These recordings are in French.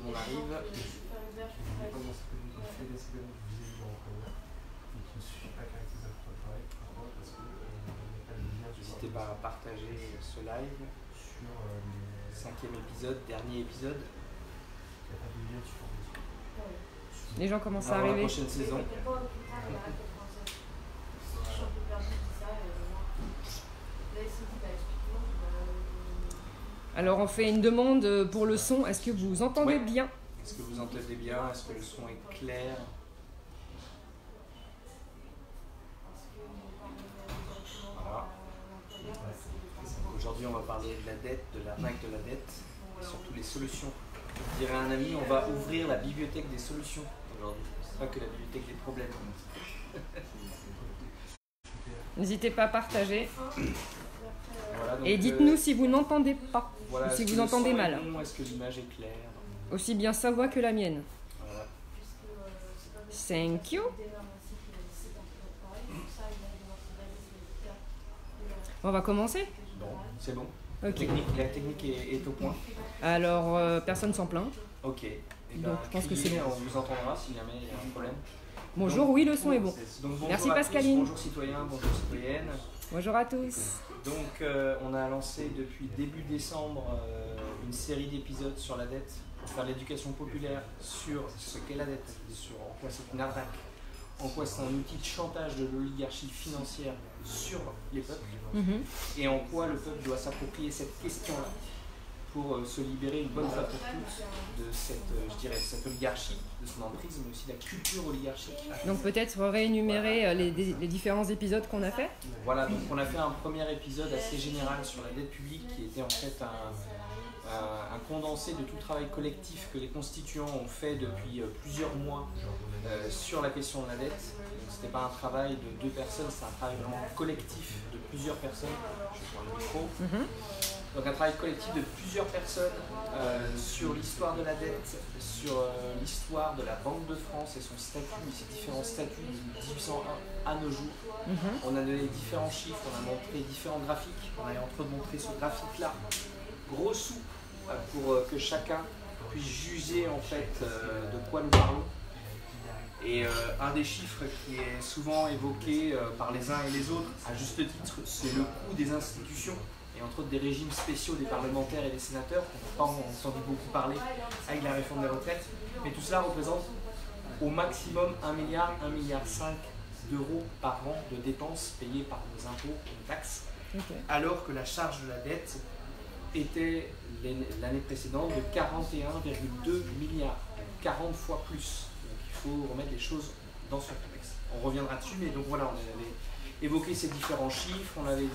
monde arrive. N'hésitez pas à partager ce live. 5e épisode, dernier épisode. Les gens commencent à Avant arriver. la prochaine saison. Alors on fait une demande pour le son. Est-ce que vous entendez Ouais. bien? Est-ce que vous entendez bien? Est-ce que le son est clair? Voilà. Aujourd'hui, on va parler de la dette, de l'arnaque de la dette, et surtout les solutions. Je dirais à un ami, on va ouvrir la bibliothèque des solutions aujourd'hui. C'est pas que la bibliothèque des problèmes. N'hésitez pas à partager. Voilà, donc, Et dites-nous si vous n'entendez pas, voilà, ou si est-ce vous que le entendez son est mal. bon? Est-ce que l'image est claire? Aussi bien sa voix que la mienne. Voilà. Thank you. On va commencer. Bon, c'est bon. Ok. La technique est au point. Alors, personne s'en plaint. Ok. Et Donc, je pense que c'est bon. On vous entendra si jamais il y a un problème. Bonjour, oui, le son est bon. Donc, bonjour Merci à tous, Pascaline. bonjour citoyens, bonjour citoyennes. Bonjour à tous. Donc on a lancé depuis début décembre une série d'épisodes sur la dette pour faire l'éducation populaire sur ce qu'est la dette, sur en quoi c'est une arnaque, en quoi c'est un outil de chantage de l'oligarchie financière sur les peuples et en quoi le peuple doit s'approprier cette question-là pour se libérer une bonne fois pour toutes de cette, je dirais, cette oligarchie, de son emprise, mais aussi de la culture oligarchique. Donc peut-être réénumérer les différents épisodes qu'on a fait. Voilà, donc on a fait un premier épisode assez général sur la dette publique qui était en fait un condensé de tout le travail collectif que les constituants ont fait depuis plusieurs mois sur la question de la dette. Ce n'était pas un travail de 2 personnes, c'est un travail vraiment collectif de plusieurs personnes. Je prends le micro. Donc un travail collectif de plusieurs personnes sur l'histoire de la dette, sur l'histoire de la Banque de France et son statut, ses différents statuts de 1801 à nos jours. On a donné différents chiffres, on a montré différents graphiques, on est en train de montrer ce graphique-là, gros sous, pour que chacun puisse juger en fait de quoi nous parlons. Et un des chiffres qui est souvent évoqué par les uns et les autres, à juste titre, c'est le coût des institutions, et entre autres des régimes spéciaux des parlementaires et des sénateurs, qu'on n'a pas entendu beaucoup parler avec la réforme des retraites. Mais tout cela représente au maximum 1 milliard, 1,5 milliard d'euros par an de dépenses payées par nos impôts et nos taxes, alors que la charge de la dette était l'année précédente de 41,2 milliards, 40 fois plus. Donc il faut remettre les choses dans son contexte. On reviendra dessus, mais donc voilà, on avait évoqué ces différents chiffres, on avait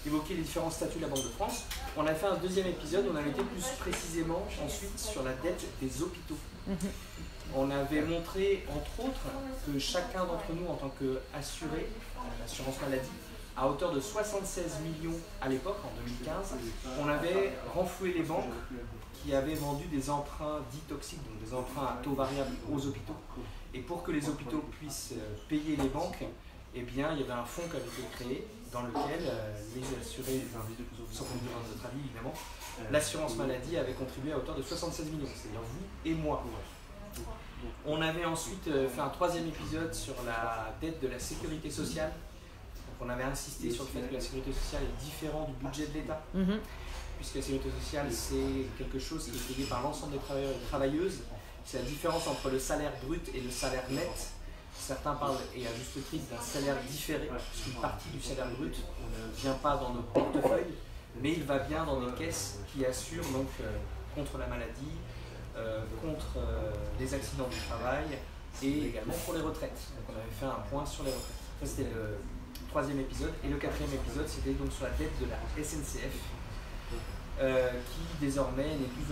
évoqué les différents statuts de la Banque de France. On a fait un deuxième épisode, on avait été plus précisément ensuite sur la dette des hôpitaux. On avait montré, entre autres, que chacun d'entre nous, en tant qu'assuré à l'assurance maladie, à hauteur de 76 millions à l'époque, en 2015, on avait renfloué les banques qui avaient vendu des emprunts dits toxiques, donc des emprunts à taux variable aux hôpitaux. Et pour que les hôpitaux puissent payer les banques, eh bien, il y avait un fonds qui avait été créé dans lequel les assurés, sans conduire à notre avis évidemment, l'assurance maladie avait contribué à hauteur de 76 millions, c'est-à-dire vous et moi. On avait ensuite fait un troisième épisode sur la dette de la sécurité sociale. Donc on avait insisté sur le fait que la sécurité sociale est différente du budget de l'État, puisque la sécurité sociale c'est quelque chose qui est payé par l'ensemble des travailleurs et travailleuses. C'est la différence entre le salaire brut et le salaire net. Certains parlent, et à juste titre, d'un salaire différé, puisqu'une partie du salaire brut ne vient pas dans nos portefeuilles, mais il va bien dans des caisses qui assurent donc contre la maladie, contre les accidents du travail et également pour les retraites. Donc on avait fait un point sur les retraites. Ça c'était le troisième épisode. Et le quatrième épisode c'était donc sur la dette de la SNCF, qui désormais n'est plus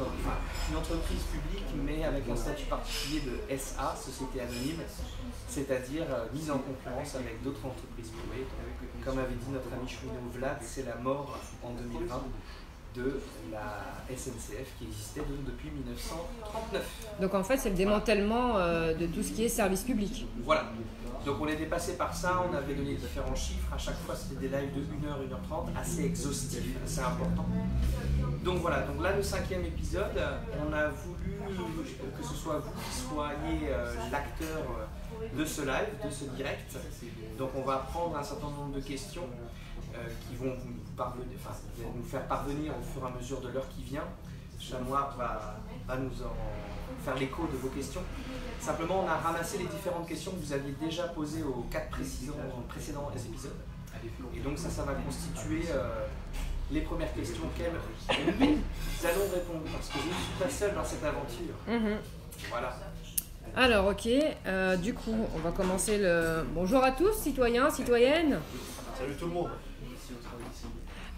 une entreprise publique mais avec un statut particulier de SA, Société Anonyme, c'est-à-dire mise en concurrence avec d'autres entreprises privées. Comme avait dit notre ami Chouineau Vlad, c'est la mort en 2020 de la SNCF qui existait donc depuis 1939. Donc en fait, c'est le démantèlement de tout ce qui est service public. Voilà. Donc on était passé par ça, on avait donné différents chiffres. À chaque fois, c'était des lives de 1h, 1h30, assez exhaustifs, assez importants. Donc voilà, donc là, le 5e épisode, on a voulu que ce soit vous qui soyez l'acteur de ce live, de ce direct. Donc on va prendre un certain nombre de questions qui vont nous faire parvenir au fur et à mesure de l'heure qui vient. Chat Noir va nous en faire l'écho de vos questions. Simplement, on a ramassé les différentes questions que vous aviez déjà posées aux 4 précédents épisodes. Et donc ça va constituer les premières questions auxquelles nous allons répondre, parce que je ne suis pas seul dans cette aventure. Voilà. Alors, ok, du coup, on va commencer le... Bonjour à tous, citoyens, citoyennes. Salut tout le monde.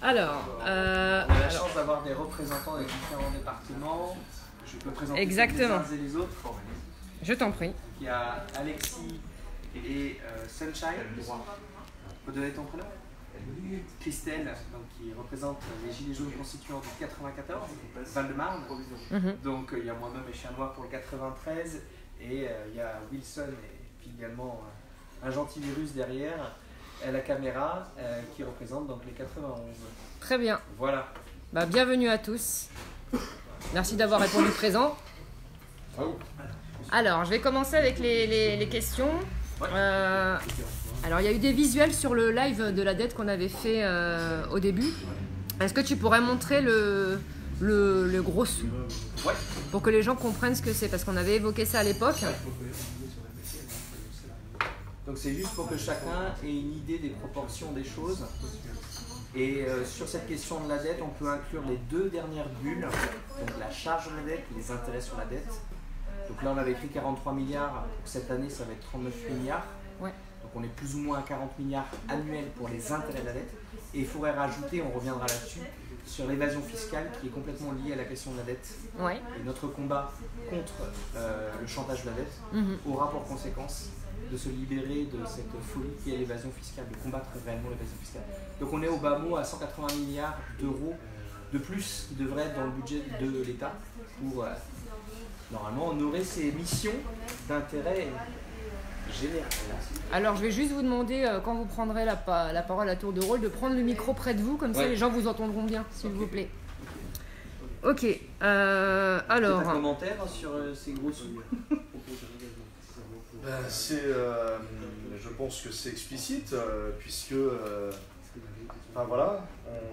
Alors, on a la chance d'avoir des représentants des différents départements. Je peux présenter exactement. les uns et les autres. Je t'en prie. Il y a Alexis et Sunshine. Tu peux donner ton prénom? Christelle, donc, qui représente les Gilets jaunes constituants du 94, Val-de-Marne. Donc il y a moi-même et Chien Noir pour le 93. Et il y a Wilson et puis également un gentil virus derrière la caméra qui représente donc les 91. Très bien. Voilà. Bah, bienvenue à tous. Merci d'avoir répondu présent. Alors, je vais commencer avec les questions. Ouais. Alors, il y a eu des visuels sur le live de la dette qu'on avait fait au début. Est-ce que tu pourrais montrer le gros sou? Ouais. Pour que les gens comprennent ce que c'est, parce qu'on avait évoqué ça à l'époque. Donc c'est juste pour que chacun ait une idée des proportions des choses. Et sur cette question de la dette, on peut inclure les 2 dernières bulles, donc la charge de la dette, les intérêts sur la dette. Donc là on avait écrit 43 milliards, cette année ça va être 39 milliards. Ouais. Donc on est plus ou moins à 40 milliards annuels pour les intérêts de la dette. Et il faudrait rajouter, on reviendra là-dessus, sur l'évasion fiscale qui est complètement liée à la question de la dette. Ouais. Et notre combat contre le chantage de la dette aura pour conséquence de se libérer de cette folie qui est l'évasion fiscale, de combattre réellement l'évasion fiscale. Donc on est au bas mot à 180 milliards d'euros de plus qui devraient être dans le budget de l'État pour normalement honorer ses missions d'intérêt général. Alors, je vais juste vous demander, quand vous prendrez la parole à tour de rôle, de prendre le micro près de vous, comme ça les gens vous entendront bien, s'il vous plaît. Ok, alors... Un commentaire sur ces gros sous? Je pense que c'est explicite, puisque... voilà,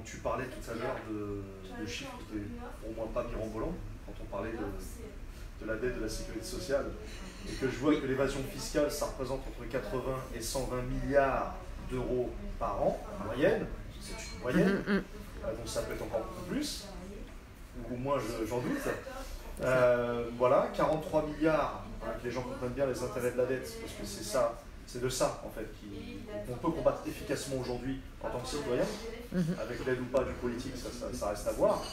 tu parlais tout à l'heure de chiffres qui étaient pour moi pas mirobolants, quand on parlait de la dette de la sécurité sociale. Et que je vois que l'évasion fiscale, ça représente entre 80 et 120 milliards d'euros par an, en moyenne. C'est une moyenne, donc ça peut être encore beaucoup plus, ou moins j'en doute. Voilà, 43 milliards, que les gens comprennent bien les intérêts de la dette, parce que c'est de ça en fait qu'on peut combattre efficacement aujourd'hui en tant que citoyen, avec l'aide ou pas du politique, ça reste à voir.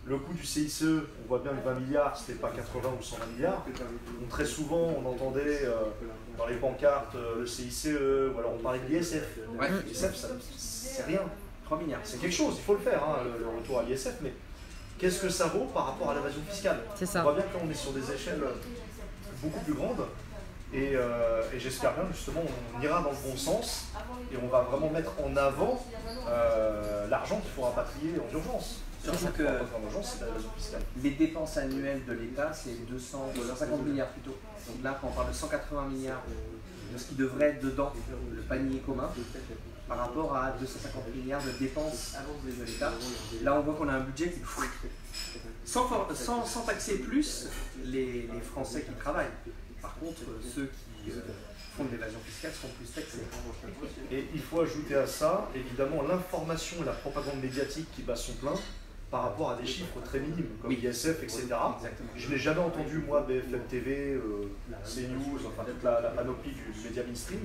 Le coût du CICE, on voit bien que 20 milliards, c'était pas 80 ou 120 milliards. Donc, très souvent, on entendait dans les pancartes le CICE, ou alors on parlait de l'ISF. Ouais. L'ISF, c'est rien. 3 milliards. C'est quelque chose, il faut le faire, le retour à l'ISF, mais qu'est-ce que ça vaut par rapport à l'évasion fiscale? C'est ça. On voit bien que là, on est sur des échelles beaucoup plus grandes. Et j'espère bien, justement, on ira dans le bon sens et on va vraiment mettre en avant l'argent qu'il faut rapatrier en urgence. Surtout que c'est l'évasion fiscale. les dépenses annuelles de l'État, c'est 250 milliards plutôt. Donc là, quand on parle de 180 milliards de ce qui devrait être dedans le panier commun, par rapport à 250 milliards de dépenses de l'État, là on voit qu'on a un budget qui sans taxer plus les Français qui travaillent. Par contre, ceux qui font de l'évasion fiscale seront plus taxés. Et il faut ajouter à ça, évidemment, l'information et la propagande médiatique qui bat son plein par rapport à des chiffres très minimes, comme l'ISF, etc. Exactement. Je n'ai jamais entendu, moi, BFM TV, CNews, enfin toute la panoplie du média mainstream,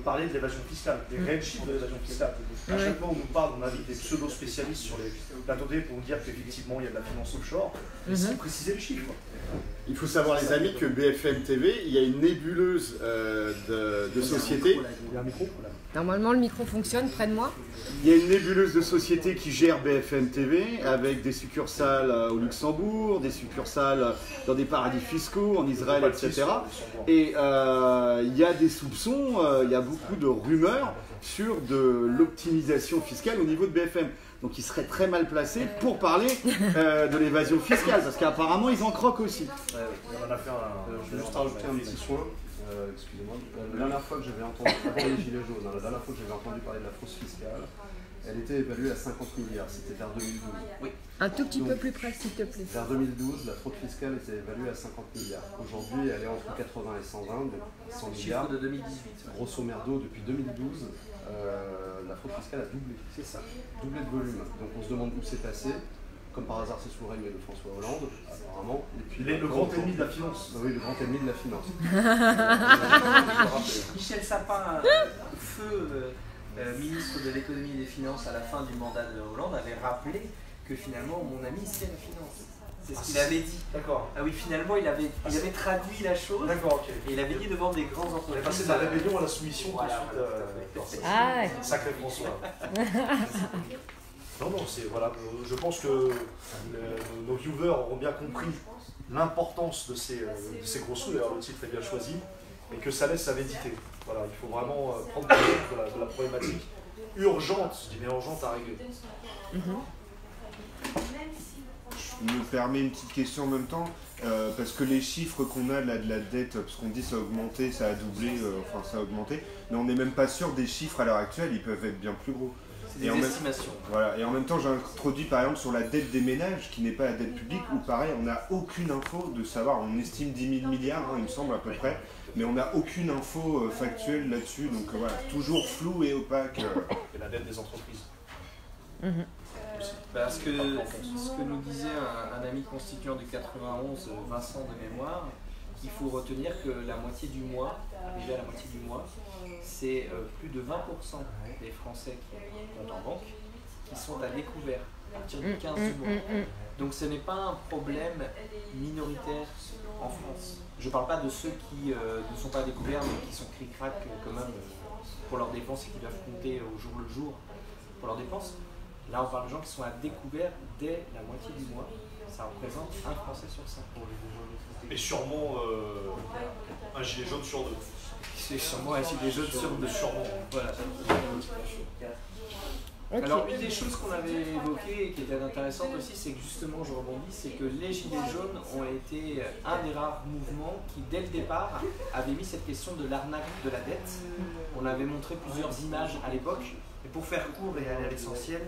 parler de l'évasion fiscale, des réels chiffres de l'évasion fiscale. À chaque fois où on nous parle, on invite des pseudo-spécialistes sur les plateaux télé pour nous dire qu'effectivement, il y a de la finance offshore, mais sans préciser les chiffres. Il faut savoir, les amis, que BFM TV, il y a une nébuleuse de sociétés. Il y a un micro ? Normalement, le micro fonctionne près de moi. Il y a une nébuleuse de sociétés qui gère BFM TV avec des succursales au Luxembourg, des succursales dans des paradis fiscaux, en Israël, etc. Et il y a des soupçons, il y a beaucoup de rumeurs sur de l'optimisation fiscale au niveau de BFM. Donc ils seraient très mal placés pour parler de l'évasion fiscale, parce qu'apparemment ils en croquent aussi. On en a fait Je vais juste rajouter un petit soin. Excusez-moi. La dernière fois que j'avais entendu, avant les gilets jaunes, la dernière fois que j'avais entendu parler de la fraude fiscale, elle était évaluée à 50 milliards. C'était vers 2012. Oui. Un tout petit peu plus près, s'il te plaît. Vers 2012, la fraude fiscale était évaluée à 50 milliards. Aujourd'hui, elle est entre 80 et 120, donc 100 milliards. Chiffre de 2018. Grosso merdo, depuis 2012, la fraude fiscale a doublé. C'est ça. Doublé de volume. Donc on se demande où c'est passé. Comme par hasard, c'est sous le règne de François Hollande, apparemment. Et puis, Il est le grand ennemi de la finance. Oui, le grand ennemi de la finance. Michel Sapin, feu ministre de l'économie et des finances à la fin du mandat de Hollande, avait rappelé que finalement, mon ami, c'est la finance. C'est ce qu'il avait dit. D'accord. Ah oui, finalement, il avait traduit la chose. D'accord, ok. Et il avait dit devant des grands On est entreprises. passé de la rébellion à la soumission tout de Voilà, suite. Ah ouais. Sacré François. Non, c'est voilà. Je pense que nos viewers auront bien compris l'importance de ces gros sous. D'ailleurs, le titre est bien choisi, et que ça laisse avidité. Voilà, il faut vraiment prendre conscience de la problématique urgente, je dis bien urgente à régler. Je me permets une petite question en même temps, parce que les chiffres qu'on a là de la dette, parce qu'on dit ça a augmenté, ça a doublé, enfin ça a augmenté, mais on n'est même pas sûr des chiffres à l'heure actuelle, ils peuvent être bien plus gros. C'est des estimations. Voilà, et en même temps j'ai introduit par exemple sur la dette des ménages, qui n'est pas la dette publique, où pareil on n'a aucune info de savoir, on estime 10 000 milliards, il me semble à peu près, mais on n'a aucune info factuelle là-dessus, donc voilà, toujours flou et opaque. Et la dette des entreprises. Parce que ce que nous disait un ami constituant du 91, Vincent de mémoire, il faut retenir que la moitié du mois, arrivé à la moitié du mois, c'est plus de 20% des Français qui comptent en banque qui sont à découvert à partir du 15 du mois. Donc ce n'est pas un problème minoritaire en France. Je ne parle pas de ceux qui ne sont pas à découvert mais qui sont cric-crac quand même pour leurs dépenses et qui doivent compter au jour le jour pour leurs dépenses. Là, on parle de gens qui sont à découvert dès la moitié du mois. Ça représente un Français sur 5. Et sûrement un gilet jaune sur deux. C'est sûrement un gilet jaune sur deux. Sûrement. Voilà. Ok. Alors, une des choses qu'on avait évoquées et qui était intéressante aussi, c'est que justement, je rebondis, c'est que les gilets jaunes ont été un des rares mouvements qui, dès le départ, avait mis cette question de l'arnaque de la dette. On avait montré plusieurs images à l'époque. Et pour faire court et aller à l'essentiel,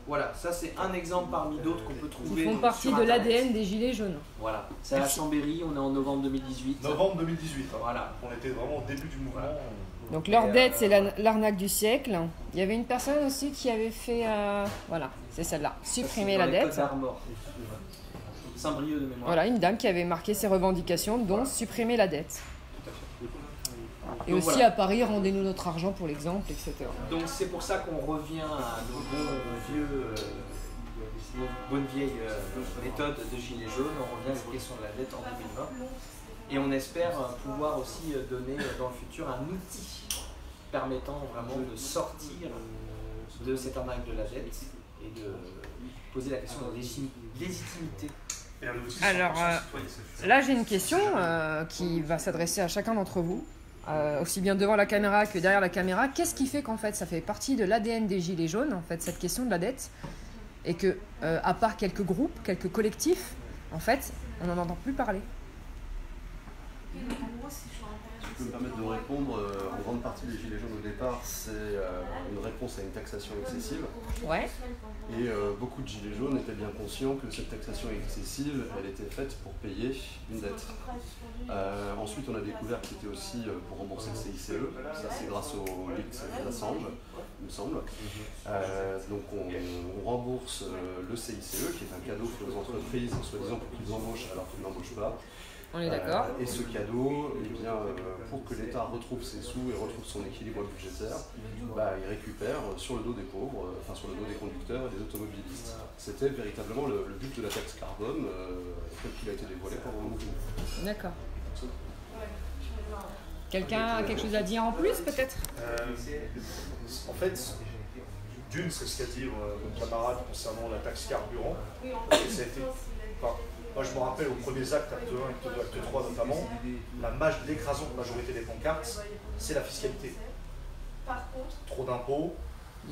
voilà, ça c'est un exemple parmi d'autres qu'on peut trouver. Ils font partie de l'ADN des gilets jaunes. Voilà, c'est à Chambéry, on est en novembre 2018. Novembre 2018, hein. Voilà. On était vraiment au début du mouvement. Voilà. Donc leur dette, c'est l'arnaque du siècle. Il y avait une personne aussi qui avait fait, voilà, c'est celle-là, supprimer la dette. Saint-Brieuc de mémoire. Voilà, une dame qui avait marqué ses revendications, dont supprimer la dette. Et Donc, aussi voilà. à Paris, rendez-nous notre argent pour l'exemple, etc. Donc c'est pour ça qu'on revient à nos bonnes vieilles méthodes de gilets jaunes. On revient à cette question de la dette en 2020. Et on espère pouvoir aussi donner dans le futur un outil permettant vraiment de sortir de cette arnaque de la dette et de poser la question de légitimité. Alors là, j'ai une question qui va s'adresser à chacun d'entre vous. Aussi bien devant la caméra que derrière la caméra, qu'est-ce qui fait qu'en fait ça fait partie de l'ADN des Gilets jaunes, en fait, cette question de la dette, et que, à part quelques groupes, quelques collectifs, en fait, on n'en entend plus parler? Je peux me permettre de répondre. En grande partie des Gilets jaunes au départ, c'est une réponse à une taxation excessive. Ouais. Et beaucoup de Gilets jaunes étaient bien conscients que cette taxation excessive, elle était faite pour payer une dette. Ensuite, on a découvert que c'était aussi pour rembourser le CICE. Ça, c'est grâce au leaks d'Assange, il me semble. Donc, on rembourse le CICE, qui est un cadeau fait aux entreprises, soi-disant pour qu'ils embauchent alors qu'ils n'embauchent pas. On est d'accord. Et ce cadeau, eh bien, pour que l'État retrouve ses sous et retrouve son équilibre budgétaire, il récupère sur le dos des pauvres, enfin sur le dos des conducteurs et des automobilistes. C'était véritablement le but de la taxe carbone, tel qu'il a été dévoilé pendant le mouvement. D'accord. Quelqu'un a quelque chose à dire en plus peut-être? En fait, d'une, c'est ce qu'a dit mon camarade concernant la taxe carburant. Ça a été, enfin, moi je me rappelle aux premiers actes, acte 1, acte 2, acte 3 notamment, l'écrasante majorité des pancartes, c'est la fiscalité. Trop d'impôts,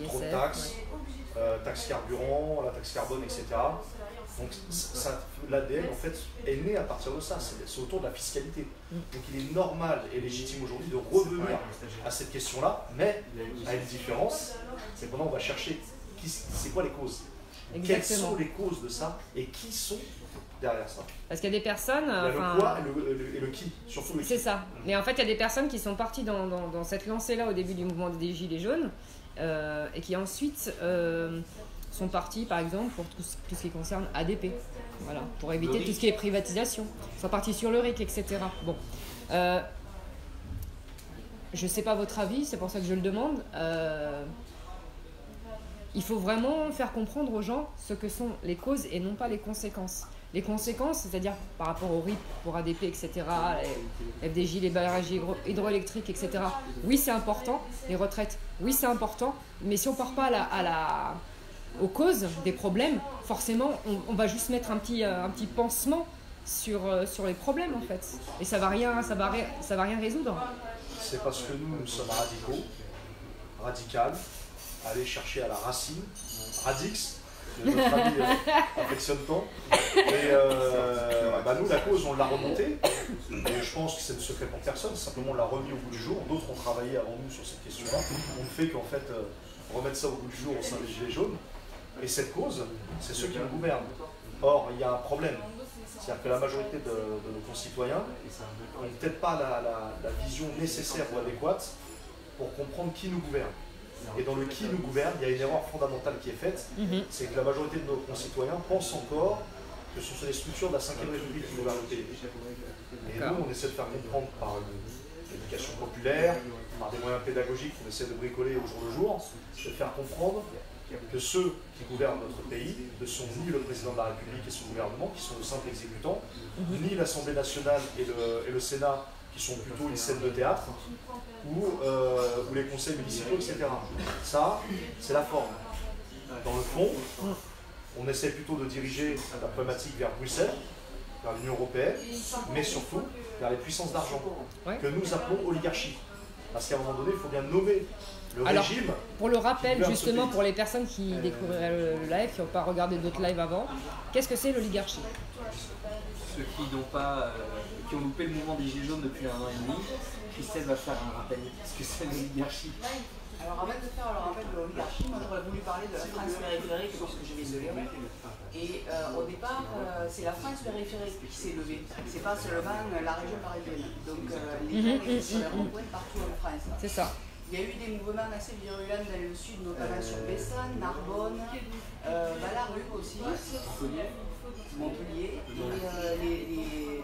trop de taxes, taxe carburant, la taxe carbone, etc. Donc l'ADN en fait est né à partir de ça, c'est autour de la fiscalité. Donc il est normal et légitime aujourd'hui de revenir à cette question-là, mais à une différence, c'est que maintenant on va chercher c'est quoi les causes. Exactement. Quelles sont les causes de ça et qui sont derrière ça. Parce qu'il y a des personnes... le quoi et le qui, surtout le qui. C'est ça. Mais en fait, il y a des personnes qui sont parties dans cette lancée-là au début du mouvement des Gilets jaunes et qui ensuite sont parties, par exemple, pour tout ce qui concerne ADP. Voilà, pour éviter tout ce qui est privatisation. Ils sont partis sur le RIC, etc. Bon. Je ne sais pas votre avis, c'est pour ça que je le demande. Il faut vraiment faire comprendre aux gens ce que sont les causes et non pas les conséquences. Les conséquences, c'est-à-dire par rapport au RIP pour ADP, etc., les FDJ, les barrages hydroélectriques, etc. Oui, c'est important. Les retraites, oui, c'est important. Mais si on ne part pas aux causes des problèmes, forcément, on va juste mettre un petit pansement sur les problèmes, en fait. Et ça va rien résoudre. C'est parce que nous sommes radicales, aller chercher à la racine, radix, que notre ami affectionne tant. Et nous, la cause, on l'a remontée. Et je pense que c'est le secret pour personne, simplement on l'a remis au bout du jour. D'autres ont travaillé avant nous sur cette question-là. On ne fait qu'en fait remettre ça au bout du jour au sein des Gilets jaunes. Et cette cause, c'est ceux qui nous gouvernent. Or, il y a un problème. C'est-à-dire que la majorité de nos concitoyens n'ont peut-être pas la vision nécessaire ou adéquate pour comprendre qui nous gouverne. Et dans le qui nous gouverne, il y a une erreur fondamentale qui est faite, c'est que la majorité de nos concitoyens pensent encore que ce sont les structures de la 5e République qui gouvernent le pays. Et nous, on essaie de faire comprendre par l'éducation populaire, par des moyens pédagogiques qu'on essaie de bricoler au jour le jour, de faire comprendre que ceux qui gouvernent notre pays ne sont ni le président de la République et son gouvernement, qui sont de simples exécutants, ni l'Assemblée nationale et le Sénat, qui sont plutôt une scène de théâtre, ou les conseils municipaux, etc. Ça, c'est la forme. Dans le fond, on essaie plutôt de diriger la problématique vers Bruxelles, vers l'Union européenne, mais surtout vers les puissances d'argent, que nous appelons oligarchie. Parce qu'à un moment donné, il faut bien nommer le régime. Pour le rappel, justement, pour les personnes qui découvriraient le live, qui n'ont pas regardé d'autres lives avant, qu'est-ce que c'est l'oligarchie? Ceux qui ont loupé le mouvement des Gilets jaunes depuis 1 an et demi, Christelle va faire un rappel. Qu'est-ce que c'est l'oligarchie? Alors avant de faire le rappel de l'oligarchie, moi j'aurais voulu parler de la France périphérique parce que je vais de lire. Et au départ, c'est la France périphérique qui s'est levée. C'est pas seulement la région parisienne. Donc les gens qui sont rejoints partout en France. C'est ça. Il y a eu des mouvements assez virulents dans le sud, notamment sur Bessan, Narbonne, la rue aussi, Montpellier. Et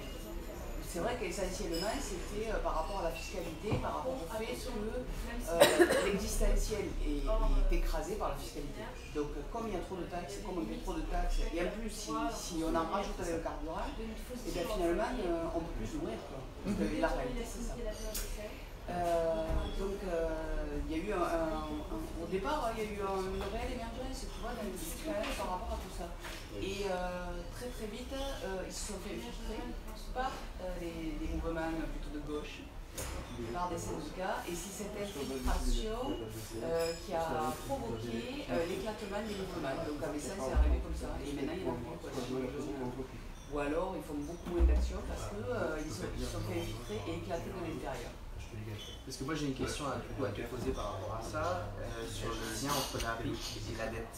c'est vrai qu'essentiellement c'était par rapport à la fiscalité, par rapport au fait que l'existentiel est écrasé par la fiscalité. Donc comme il y a trop de taxes, comme on met trop de taxes, et en plus si on en rajoute avec le carburant, et bien finalement on ne peut plus nourrir. Et la réalité c'est ça. Donc il y a eu au départ il y a eu une réelle émergence dans les discussions par rapport à tout ça. Et très très vite ils se sont fait filtrer par les mouvements plutôt de gauche, par des syndicats, et c'est cette infiltration qui a provoqué l'éclatement des mouvements. Donc à Bessan c'est arrivé comme ça, et maintenant il y en a plus. Ou alors ils font beaucoup moins d'actions parce qu'ils se sont fait infiltrer et éclater de l'intérieur. Parce que moi j'ai une question à te poser par rapport à ça, sur le lien entre la RIC et la dette.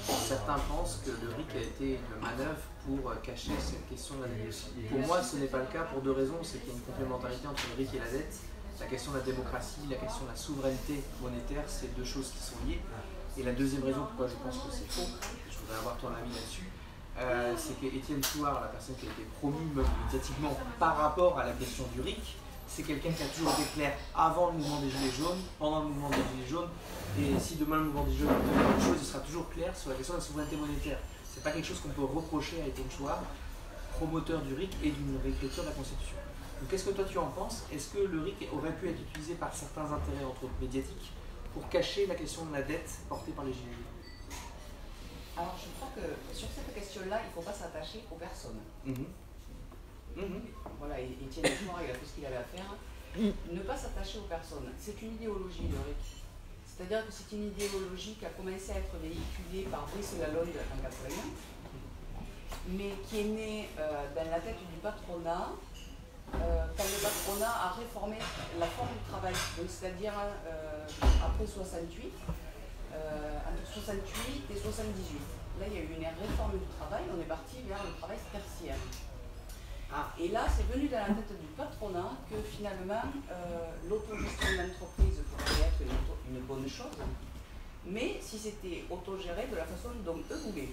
Certains pensent que le RIC a été une manœuvre pour cacher cette question de la dette. Pour moi ce n'est pas le cas pour 2 raisons, c'est qu'il y a une complémentarité entre le RIC et la dette. La question de la démocratie, la question de la souveraineté monétaire, c'est 2 choses qui sont liées. Et la deuxième raison pourquoi je pense que c'est faux, je voudrais avoir ton avis là-dessus, c'est qu'Étienne Chouard, la personne qui a été promue médiatiquement par rapport à la question du RIC, c'est quelqu'un qui a toujours été clair avant le mouvement des Gilets jaunes, pendant le mouvement des Gilets jaunes, et si demain le mouvement des Gilets jaunes fait quelque chose, il sera toujours clair sur la question de la souveraineté monétaire. C'est pas quelque chose qu'on peut reprocher à Étienne Chouard, promoteur du RIC et d'une réécriture de la Constitution. Donc, qu'est-ce que toi tu en penses? Est-ce que le RIC aurait pu être utilisé par certains intérêts, entre autres médiatiques, pour cacher la question de la dette portée par les Gilets jaunes? Alors je crois que sur cette question-là, il ne faut pas s'attacher aux personnes. Voilà, Étienne Chouard, il a fait ce qu'il avait à faire. Ne pas s'attacher aux personnes. C'est une idéologie, le RIC. C'est-à-dire que c'est une idéologie qui a commencé à être véhiculée par Brice Lalonde en 81, mais qui est née dans la tête du patronat quand le patronat a réformé la forme du travail. Donc c'est-à-dire après 68, entre 68 et 78. Là, il y a eu une réforme du travail, on est parti vers le travail tertiaire. Et là, c'est venu dans la tête du patronat que finalement, l'autogestion de l'entreprise pourrait être une bonne chose, mais si c'était autogéré de la façon dont eux voulaient.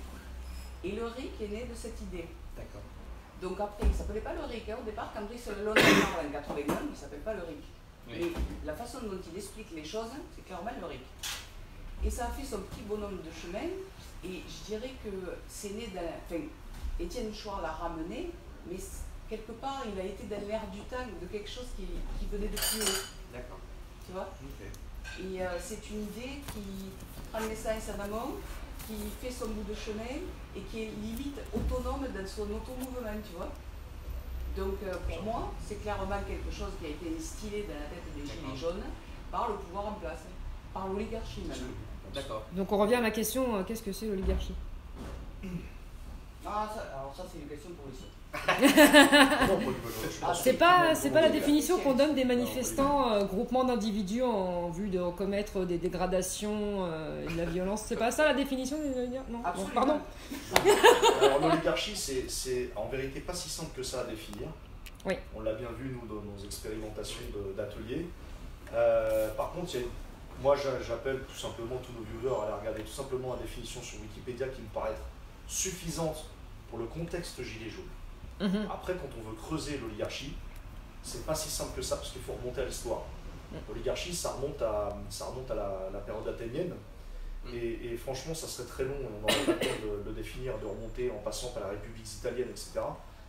Et le RIC est né de cette idée. D'accord. Donc après, il ne s'appelait pas le RIC. Au départ, quand Brice Lalonde parle en 81, il ne s'appelle pas le RIC. Oui. Mais la façon dont il explique les choses, c'est clairement le RIC. Et ça a fait son petit bonhomme de chemin, et je dirais que c'est né dans... Enfin, Étienne Chouard l'a ramené, mais quelque part, il a été dans l'air du temps de quelque chose qui venait de plus haut. D'accord. Tu vois? Okay. Et c'est une idée qui prend l'essence en amont, qui fait son bout de chemin, et qui est limite autonome dans son automouvement, tu vois? Donc pour moi, c'est clairement quelque chose qui a été instillé dans la tête des Gilets jaunes par le pouvoir en place, par l'oligarchie même. D'accord. Donc on revient à ma question, qu'est-ce que c'est l'oligarchie? Alors ça c'est une question pour les autres. C'est pas la définition qu'on donne des manifestants, groupements d'individus en vue de commettre des dégradations, de la violence. C'est pas ça la définition des... Non, bon, pardon. Alors l'oligarchie, c'est en vérité pas si simple que ça à définir. Oui. On l'a bien vu nous dans nos expérimentations d'ateliers. Par contre, moi j'appelle tout simplement tous nos viewers à aller regarder tout simplement la définition sur Wikipédia qui me paraît être suffisante pour le contexte gilet jaune. Après, quand on veut creuser l'oligarchie, c'est pas si simple que ça parce qu'il faut remonter à l'histoire. L'oligarchie, ça remonte à la période athénienne et franchement, ça serait très long. On n'aurait pas le temps de le définir, de remonter en passant par la République italienne, etc.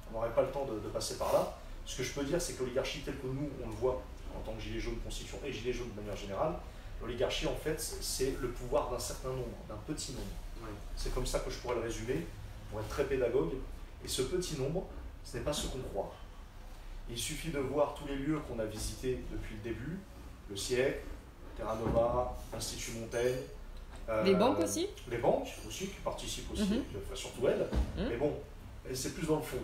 On n'aurait pas le temps de passer par là. Ce que je peux dire, c'est que l'oligarchie, telle que nous, on le voit en tant que gilet jaune constituant et gilet jaune de manière générale, l'oligarchie, en fait, c'est le pouvoir d'un certain nombre, d'un petit nombre. C'est comme ça que je pourrais le résumer, pour être très pédagogue. Et ce petit nombre, ce n'est pas ce qu'on croit. Il suffit de voir tous les lieux qu'on a visités depuis le début, le siècle, Terra Nova, l'Institut Montaigne. Les banques aussi? Les banques aussi, qui participent aussi, enfin, surtout elles. Mais bon, c'est plus dans le fond.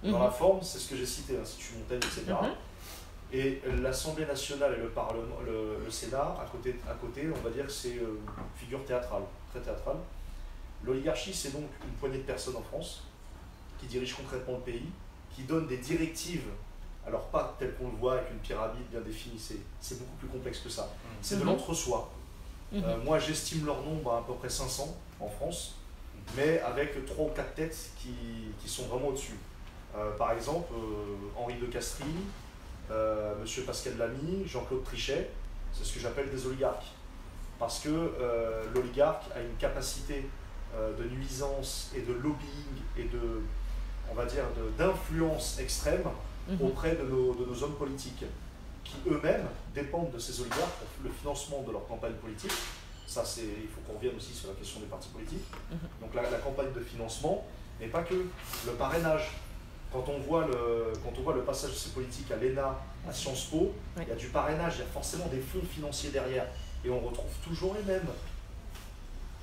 Dans la forme, c'est ce que j'ai cité, l'Institut Montaigne, etc. Et l'Assemblée nationale et le Parlement, le Sénat, à côté, on va dire que c'est une figure théâtrale, très théâtrale. L'oligarchie, c'est donc une poignée de personnes en France qui dirigent concrètement le pays, qui donnent des directives, alors pas tel qu'on le voit avec une pyramide bien définie, c'est beaucoup plus complexe que ça. C'est de l'entre-soi. Moi, j'estime leur nombre à peu près 500 en France, mais avec 3 ou 4 têtes qui sont vraiment au-dessus. Par exemple, Henri de Castries, Monsieur Pascal Lamy, Jean-Claude Trichet, c'est ce que j'appelle des oligarques. Parce que l'oligarque a une capacité de nuisance et de lobbying et de, on va dire, d'influence extrême auprès de nos hommes politiques, qui eux-mêmes dépendent de ces oligarques pour le financement de leur campagne politique. Ça, il faut qu'on revienne aussi sur la question des partis politiques. Donc la campagne de financement, mais pas que, le parrainage. Quand on voit le passage de ces politiques à l'ENA, à Sciences Po, il y a du parrainage, il y a forcément des fonds financiers derrière. Et on retrouve toujours les mêmes.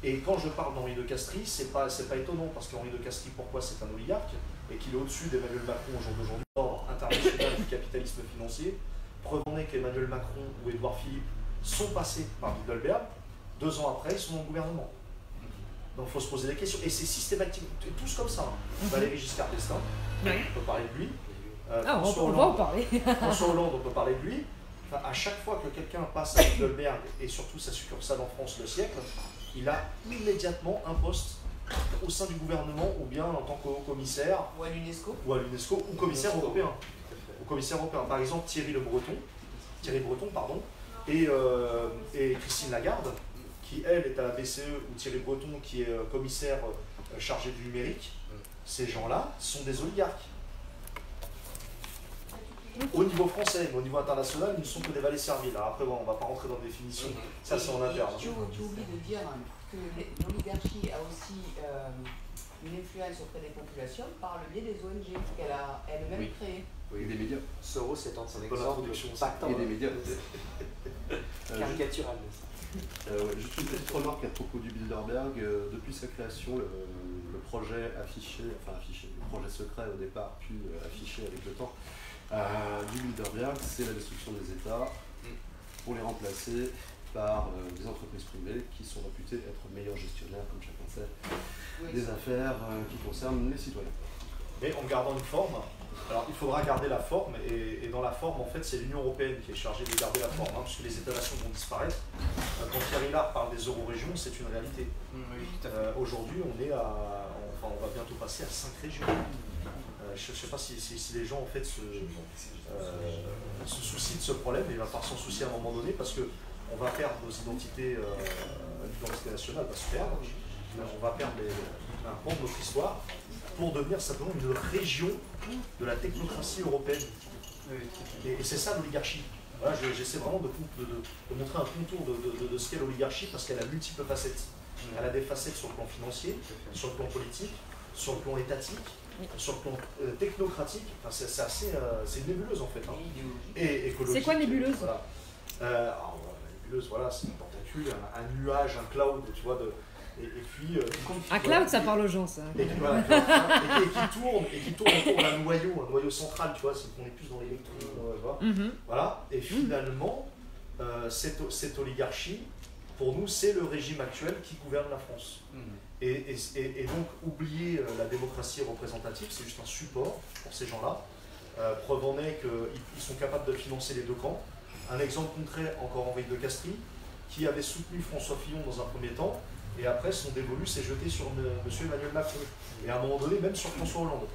Et quand je parle d'Henri de Castries, c'est pas étonnant, parce qu'Henri de Castries, pourquoi c'est un oligarque, et qu'il est au-dessus d'Emmanuel Macron au jour d'aujourd'hui, l'ordre international du capitalisme financier. Preuve en est qu'Emmanuel Macron ou Édouard Philippe sont passés par Bilderberg, 2 ans après, ils sont dans le gouvernement. Donc il faut se poser des questions. Et c'est systématique, tous comme ça. Valéry Giscard d'Estaing, on peut parler de lui. On va en parler. François Hollande, on peut parler de lui. Enfin, à chaque fois que quelqu'un passe à Bilderberg, et surtout sa succursale en France, le siècle, il a immédiatement un poste au sein du gouvernement, ou bien en tant que haut-commissaire, ou à l'UNESCO, ou commissaire européen. Ou commissaire européen. Par exemple, Thierry Breton, et Christine Lagarde, qui elle est à la BCE, ou Thierry Breton qui est commissaire chargé du numérique. Ces gens-là sont des oligarques. au niveau français, mais au niveau international, ils ne sont que des vallées serviles. Alors après, bon, on ne va pas rentrer dans la définition, ça c'est en interne. Tu oublies de dire que l'oligarchie a aussi une influence auprès des populations par le biais des ONG qu'elle a elle-même créées. Et des médias. Soros étant son Bonne exemple introduction, patent Et des médias. caricatural. Juste une petite remarque à propos du Bilderberg. Depuis sa création, le projet affiché, le projet secret au départ, puis affiché avec le temps, du Bilderberg, c'est la destruction des États pour les remplacer par des entreprises privées qui sont réputées être meilleurs gestionnaires, comme chacun sait, des affaires qui concernent les citoyens. Mais en gardant une forme. Alors il faudra garder la forme, et dans la forme, en fait, c'est l'Union européenne qui est chargée de garder la forme, puisque les États-nations vont disparaître. Quand Pierre Hillard parle des euro-régions, c'est une réalité. Aujourd'hui, on va bientôt passer à 5 régions. Je ne sais pas si les gens en fait se soucient de ce problème, mais il va falloir s'en soucier à un moment donné, parce qu'on va perdre nos identités, l'identité nationale va se perdre, on va perdre un pan de notre histoire, pour devenir simplement une région de la technocratie européenne. Et c'est ça l'oligarchie. Voilà, j'essaie vraiment de montrer un contour de ce qu'est l'oligarchie, parce qu'elle a multiples facettes. Elle a des facettes sur le plan financier, sur le plan politique, sur le plan étatique, sur le plan technocratique. Enfin, c'est une nébuleuse en fait. Et écologique. C'est quoi nébuleuse? Voilà. Nébuleuse, voilà, c'est une tentacule, un nuage, un cloud, tu vois, et puis, un cloud, ça parle aux gens, ça. Et qui tourne autour d'un noyau, un noyau central, tu vois, on est plus dans l'électron, voilà. Et finalement, cette oligarchie, pour nous, c'est le régime actuel qui gouverne la France. Et donc, oublier la démocratie représentative, c'est juste un support pour ces gens-là. Preuve en est qu'ils sont capables de financer les deux camps. Un exemple concret, encore Henri de Castries, qui avait soutenu François Fillon dans un premier temps, et après son dévolu s'est jeté sur M. Emmanuel Macron, et à un moment donné même sur François Hollande.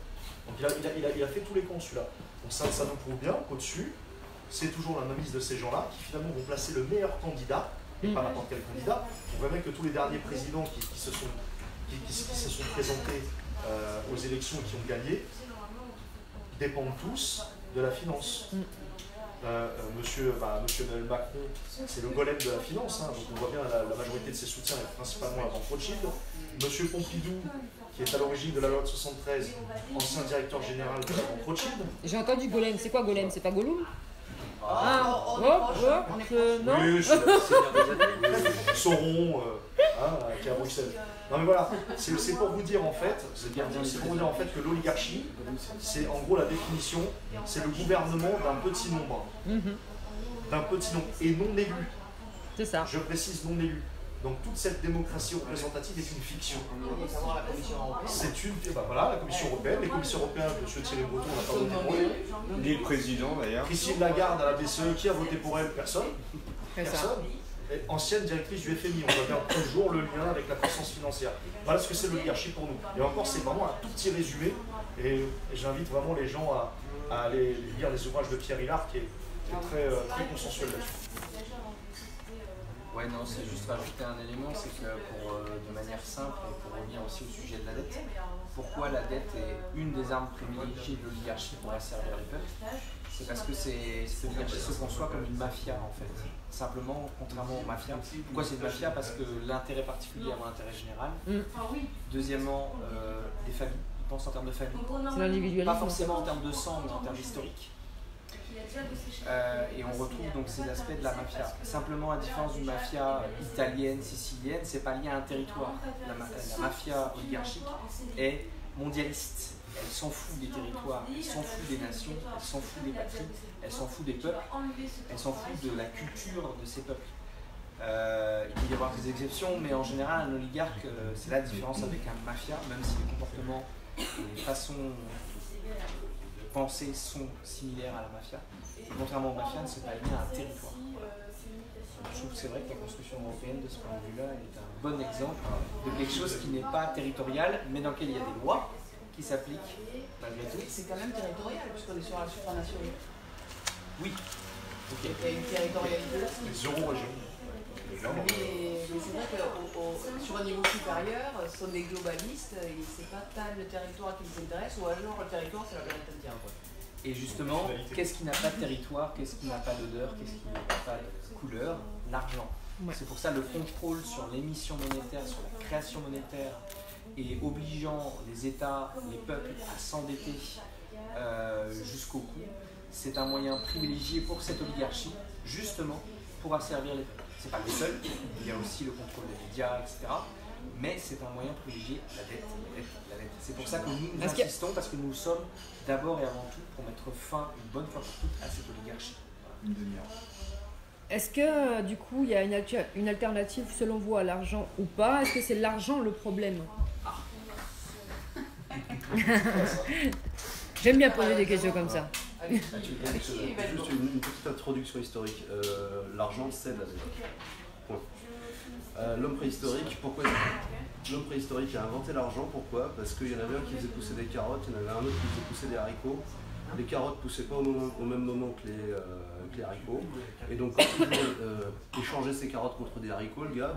Donc il a fait tous les camps, celui-là. Donc ça nous prouve bien qu'au-dessus, c'est toujours la mainmise de ces gens-là qui finalement vont placer le meilleur candidat, et pas n'importe quel candidat. On voit bien que tous les derniers présidents qui se sont présentés aux élections et qui ont gagné dépendent tous de la finance. Monsieur Emmanuel Macron, c'est le golem de la finance, donc on voit bien la majorité de ses soutiens est principalement la banque Rothschild. Monsieur Pompidou, qui est à l'origine de la loi de 73, ancien directeur général de la banque Rothschild. J'ai entendu golem, c'est quoi golem? C'est pas Gollum? Non. Oui, Sauron, qui est à Bruxelles. Non mais voilà, c'est pour vous dire en fait, que l'oligarchie, c'est en gros la définition, c'est le gouvernement d'un petit nombre. D'un petit nombre, et non élu. C'est ça. Je précise non élu. Donc toute cette démocratie représentative est une fiction. C'est une. Voilà, la Commission européenne, les commissions européennes, M. Thierry Breton n'a pas voté pour elle. Ni le président d'ailleurs. Christine Lagarde à la BCE, qui a voté pour elle? Personne. Personne. Et ancienne directrice du FMI, on voit bien toujours le lien avec la puissance financière. Voilà ce que c'est l'oligarchie pour nous. Et encore, c'est vraiment un tout petit résumé. Et j'invite vraiment les gens à aller lire les ouvrages de Pierre Hillard, qui est très consensuel là-dessus. Ouais, non, c'est juste rajouter un élément, c'est que de manière simple, et pour revenir aussi au sujet de la dette, pourquoi la dette est une des armes privilégiées de l'oligarchie pour asservir les peuples? C'est parce que cette oligarchie se conçoit comme une mafia en fait. Simplement, contrairement aux mafias. Pourquoi c'est une mafia? Parce que l'intérêt particulier avant l'intérêt général. Deuxièmement, les familles. Ils pensent en termes de famille. C'est l'individualisme. Pas forcément en termes de sang, mais en termes historiques. Et on retrouve donc ces aspects de la mafia. Simplement, à différence d'une mafia italienne, sicilienne, c'est pas lié à un territoire. La mafia oligarchique est mondialiste. Elle s'en fout des territoires, elle s'en fout des nations, elle s'en fout des patries, elle s'en fout des peuples, elle s'en fout de la culture de ces peuples. Il peut y avoir des exceptions, mais en général, un oligarque, c'est la différence avec un mafia, même si les comportements et les façons de penser sont similaires à la mafia. Et contrairement aux mafias, c'est pas lié à un territoire. Je trouve que c'est vrai que la construction européenne, de ce point de vue-là, est un bon exemple de quelque chose qui n'est pas territorial, mais dans lequel il y a des lois qui s'appliquent malgré tout. C'est quand même territorial, puisqu'on est sur la supranationale. Oui. Il y a une territorialité. Les euro-régions. Mais c'est vrai que sur un niveau supérieur, ce sont des globalistes, et c'est pas tant le territoire qui les intéresse, ou alors le territoire c'est la planète entière. Et justement, qu'est-ce qui n'a pas de territoire, qu'est-ce qui n'a pas d'odeur, qu'est-ce qui n'a pas de couleur? L'argent. Ouais. C'est pour ça le contrôle sur l'émission monétaire, sur la création monétaire, et obligeant les États, les peuples à s'endetter jusqu'au cou, c'est un moyen privilégié pour cette oligarchie, justement pour asservir les peuples. C'est pas le seul, il y a aussi le contrôle des médias, etc. Mais c'est un moyen privilégié, la dette, la dette, la dette. C'est pour ça que nous insistons, parce que nous sommes d'abord et avant tout pour mettre fin une bonne fois pour toutes à cette oligarchie. Une demi-heure. Est-ce que du coup il y a une alternative selon vous à l'argent ou pas? Est-ce que c'est l'argent le problème? J'aime bien poser des questions comme ça. Juste une petite introduction historique. L'argent, c'est de la dette. Point. L'homme préhistorique, pourquoi l'homme préhistorique a inventé l'argent? Pourquoi? Parce qu'il y en avait un qui faisait pousser des carottes, il y en avait un autre qui faisait pousser des haricots. Les carottes ne poussaient pas au même moment que les haricots. Et donc, quand il échangeait ses carottes contre des haricots, le gars,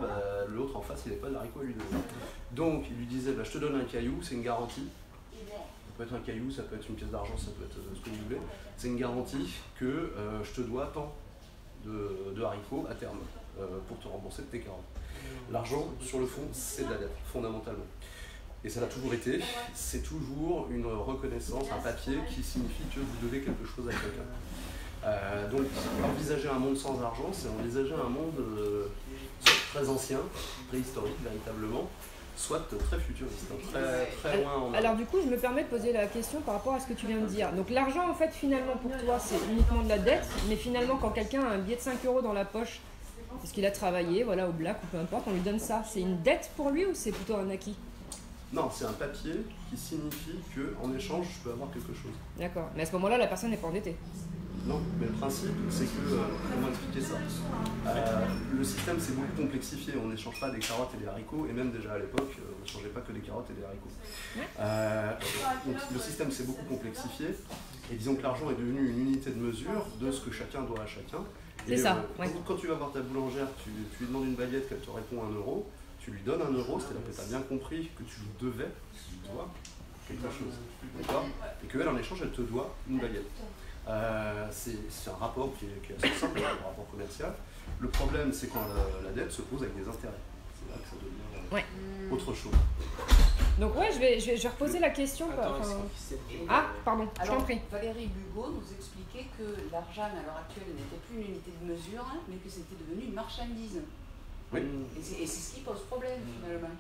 l'autre en face, il n'avait pas de haricots à lui donner. Donc, il lui disait, je te donne un caillou, c'est une garantie. Ça peut être un caillou, ça peut être une pièce d'argent, ça peut être ce que vous voulez. C'est une garantie que je te dois tant de haricots à terme pour te rembourser de tes carottes. L'argent, sur le fond, c'est de la dette, fondamentalement. Et ça l'a toujours été, c'est toujours une reconnaissance, un papier qui signifie que vous devez quelque chose à quelqu'un. Donc, envisager un monde sans argent, c'est envisager un monde très ancien, préhistorique véritablement, soit très futuriste, très loin en... Alors du coup, je me permets de poser la question par rapport à ce que tu viens de dire. Donc l'argent, en fait, finalement, pour toi, c'est uniquement de la dette, mais finalement, quand quelqu'un a un billet de 5 € dans la poche, parce qu'il a travaillé, voilà, au black ou peu importe, on lui donne ça, c'est une dette pour lui ou c'est plutôt un acquis? Non, c'est un papier qui signifie qu'en échange, je peux avoir quelque chose. D'accord, mais à ce moment-là, la personne n'est pas endettée. Non, mais le principe, c'est que, comment expliquer ça? Le système s'est beaucoup complexifié, on n'échange pas des carottes et des haricots, et même déjà à l'époque, on n'échangeait pas que des carottes et des haricots. Donc le système s'est beaucoup complexifié, et disons que l'argent est devenu une unité de mesure de ce que chacun doit à chacun. C'est ça, ouais. Quand tu vas voir ta boulangère, tu lui demandes une baguette, qu'elle te répond 1 €, tu lui donnes 1 €, c'est-à-dire que tu as bien compris que tu lui devais, tu dois quelque chose, d'accord? Et qu'elle, en échange, elle te doit une baguette. C'est un rapport qui est assez simple, un rapport commercial. Le problème, c'est quand la dette se pose avec des intérêts. C'est là que ça devient autre chose. Donc ouais, je vais reposer la question. Pardon, je t'en prie. Valérie Bugeaud nous expliquait que l'argent à l'heure actuelle n'était plus une unité de mesure, mais que c'était devenu une marchandise. Oui. Et c'est ce qui pose problème finalement.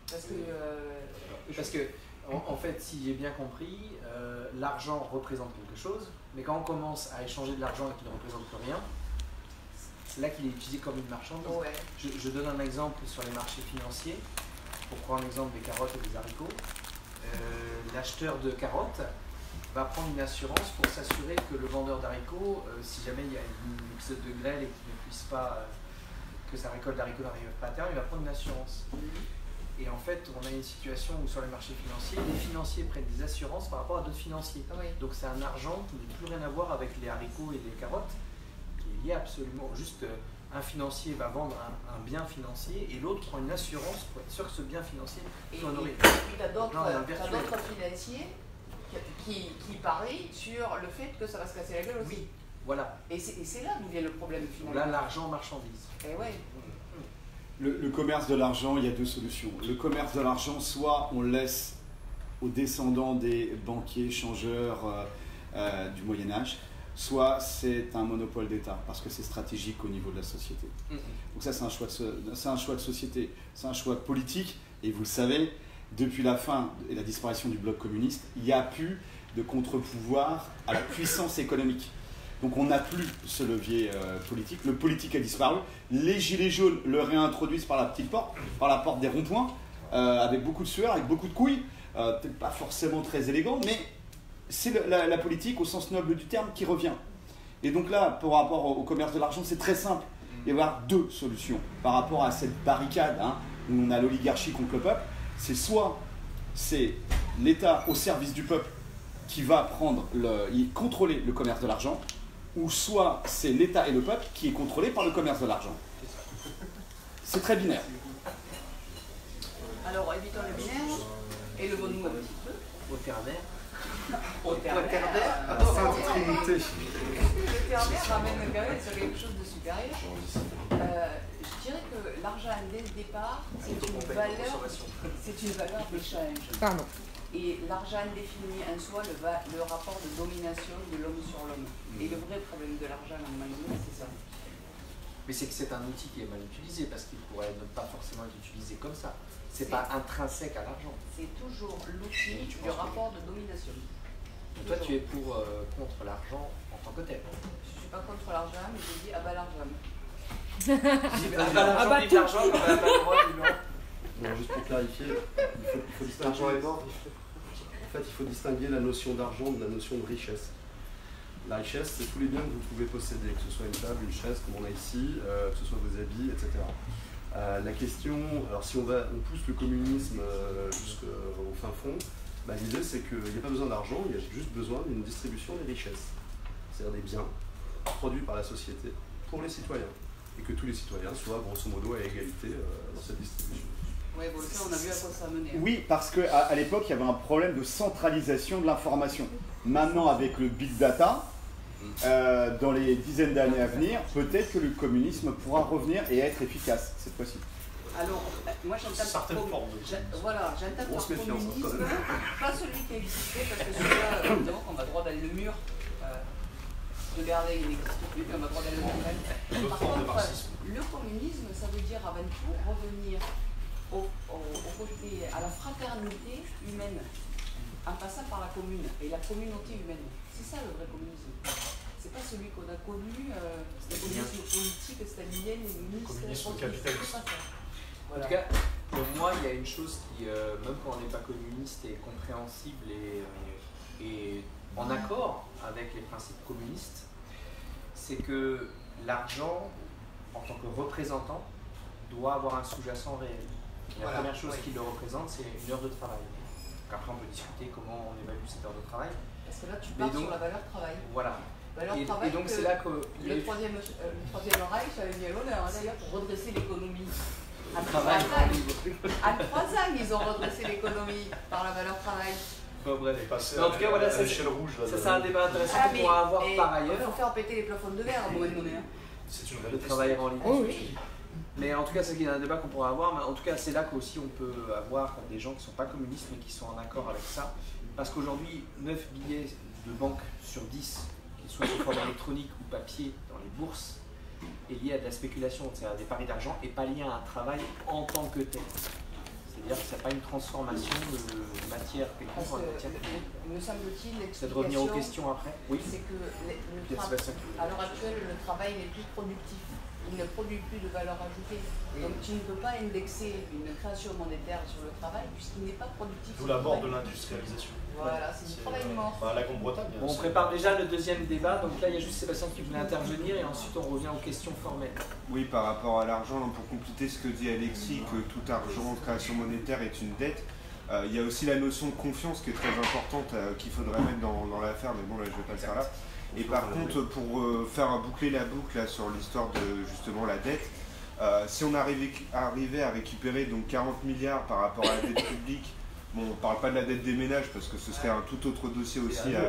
Parce que... En fait, si j'ai bien compris, l'argent représente quelque chose, mais quand on commence à échanger de l'argent et qu'il ne représente plus rien, c'est là qu'il est utilisé comme une marchandise. Ouais. Je donne un exemple sur les marchés financiers, pour prendre l'exemple des carottes et des haricots. L'acheteur de carottes va prendre une assurance pour s'assurer que le vendeur d'haricots, si jamais il y a une épisode de grêle et qu'il ne puisse pas, que sa récolte d'haricots n'arrive pas à terme, il va prendre une assurance. Et en fait, on a une situation où sur les marchés financiers, les financiers prennent des assurances par rapport à d'autres financiers. Oui. Donc c'est un argent qui n'a plus rien à voir avec les haricots et les carottes, qui est lié absolument. Juste un financier va vendre un bien financier et l'autre prend une assurance pour être sûr que ce bien financier soit honoré. Et puis tu as d'autres financiers qui parient sur le fait que ça va se casser la gueule aussi. Oui, voilà. Et c'est là d'où vient le problème finalement. Là, l'argent marchandise. Et ouais. Le commerce de l'argent, il y a deux solutions. Le commerce de l'argent, soit on laisse aux descendants des banquiers, changeurs du Moyen-Âge, soit c'est un monopole d'État, parce que c'est stratégique au niveau de la société. Donc ça, c'est un choix de société, c'est un choix politique, et vous le savez, depuis la fin et la disparition du bloc communiste, il n'y a plus de contre-pouvoir à la puissance économique. Donc on n'a plus ce levier politique. Le politique a disparu. Les gilets jaunes le réintroduisent par la petite porte, par la porte des ronds-points, avec beaucoup de sueur, avec beaucoup de couilles. Peut-être pas forcément très élégant, mais c'est la politique au sens noble du terme qui revient. Et donc là, par rapport au commerce de l'argent, c'est très simple. Il va y avoir deux solutions par rapport à cette barricade où on a l'oligarchie contre le peuple. C'est soit c'est l'État au service du peuple qui va contrôler le commerce de l'argent, ou soit c'est l'État et le peuple qui est contrôlé par le commerce de l'argent. C'est très binaire. Alors évitons le binaire et le bon nous un petit peu. Au ternaire. au ternaire. À la Sainte Trinité. Le ternaire ramène quand même sur quelque chose de supérieur. Je dirais que l'argent, dès le départ, c'est une valeur d'échange. Pardon. Et l'argent définit en soi le rapport de domination de l'homme sur l'homme. Et le vrai problème de l'argent en Malaisie, c'est ça. Mais c'est que c'est un outil qui est mal utilisé parce qu'il pourrait ne pas forcément être utilisé comme ça. C'est pas intrinsèque à l'argent. C'est toujours l'outil du rapport de domination. Donc toi, tu es contre l'argent en tant que tel. Je ne suis pas contre l'argent, mais je dis ah bah l'argent. Alors, juste pour clarifier, il faut distinguer. En fait, il faut distinguer la notion d'argent de la notion de richesse. La richesse, c'est tous les biens que vous pouvez posséder, que ce soit une table, une chaise, comme on a ici, que ce soit vos habits, etc. La question, alors si on pousse le communisme jusqu'au fin fond, l'idée c'est qu'il n'y a pas besoin d'argent, il y a juste besoin d'une distribution des richesses. C'est-à-dire des biens produits par la société pour les citoyens. Et que tous les citoyens soient grosso modo à égalité dans cette distribution. Oui, bon, ça, on a vu à quoi ça menait. Oui, parce qu'à l'époque, il y avait un problème de centralisation de l'information. Maintenant, avec le big data, dans les dizaines d'années à venir, peut-être que le communisme pourra revenir et être efficace cette fois-ci. Alors, moi j'entends j'entends par communisme, pas celui qui existait, parce que celui-là, évidemment, on a droit d'aller le mur. De garder, il n'existe plus, mais on a droit d'aller le mur. Par contre, le communisme, ça veut dire avant tout revenir à la fraternité humaine, en passant par la commune et la communauté humaine. C'est ça le vrai communisme. C'est pas celui qu'on a connu, c'était le communisme politique, stalinien, communisme capitaliste. En tout cas, pour moi, il y a une chose qui, même quand on n'est pas communiste, est compréhensible et en accord avec les principes communistes, c'est que l'argent, en tant que représentant, doit avoir un sous-jacent réel. La première chose qui le représente, c'est une heure de travail. Donc après, on peut discuter comment on évalue cette heure de travail. Parce que là, tu parles sur la valeur travail. Voilà. Valeur Et travail donc, c'est là que le troisième Reich avait mis à l'honneur, d'ailleurs, pour redresser l'économie. En 3 ans, ils ont redressé l'économie par la valeur travail. Bon, bref. En tout cas, voilà, ça c'est un débat intéressant qu'on pourra avoir par ailleurs. Il faut faire péter les plafonds de verre à un moment donné. C'est une Le travail en ligne. Oh, oui. Mais en tout cas, c'est un débat qu'on pourra avoir. Mais en tout cas, c'est là qu'aussi on peut avoir des gens qui ne sont pas communistes mais qui sont en accord avec ça. Parce qu'aujourd'hui, 9 billets de banque sur 10, qu'ils soient sous forme électronique ou papier dans les bourses, est lié à de la spéculation, c'est-à-dire des paris d'argent, et pas lié à un travail en tant que tel. C'est-à-dire que ce n'est pas une transformation de matière quelque chose en matière. Me semble-t-il, c'est de revenir aux questions après. Oui. C'est que à l'heure actuelle, le travail n'est plus productif. Il ne produit plus de valeur ajoutée. Donc tu ne peux pas indexer une création monétaire sur le travail puisqu'il n'est pas productif. D'où la mort de l'industrialisation. Voilà, c'est du travail mort. La Grande-Bretagne. Bon, on prépare déjà le deuxième débat. Donc là, il y a juste Sébastien qui voulait intervenir et ensuite on revient aux questions formelles. Oui, par rapport à l'argent, pour compléter ce que dit Alexis, que tout argent, création monétaire est une dette. Il y a aussi la notion de confiance qui est très importante qu'il faudrait mettre dans l'affaire, mais bon là je ne vais pas le faire là. Et par contre, pour faire boucler la boucle là, sur l'histoire de justement la dette, si on arrivait à récupérer donc 40 milliards par rapport à la dette publique, bon, on ne parle pas de la dette des ménages parce que ce serait un tout autre dossier aussi à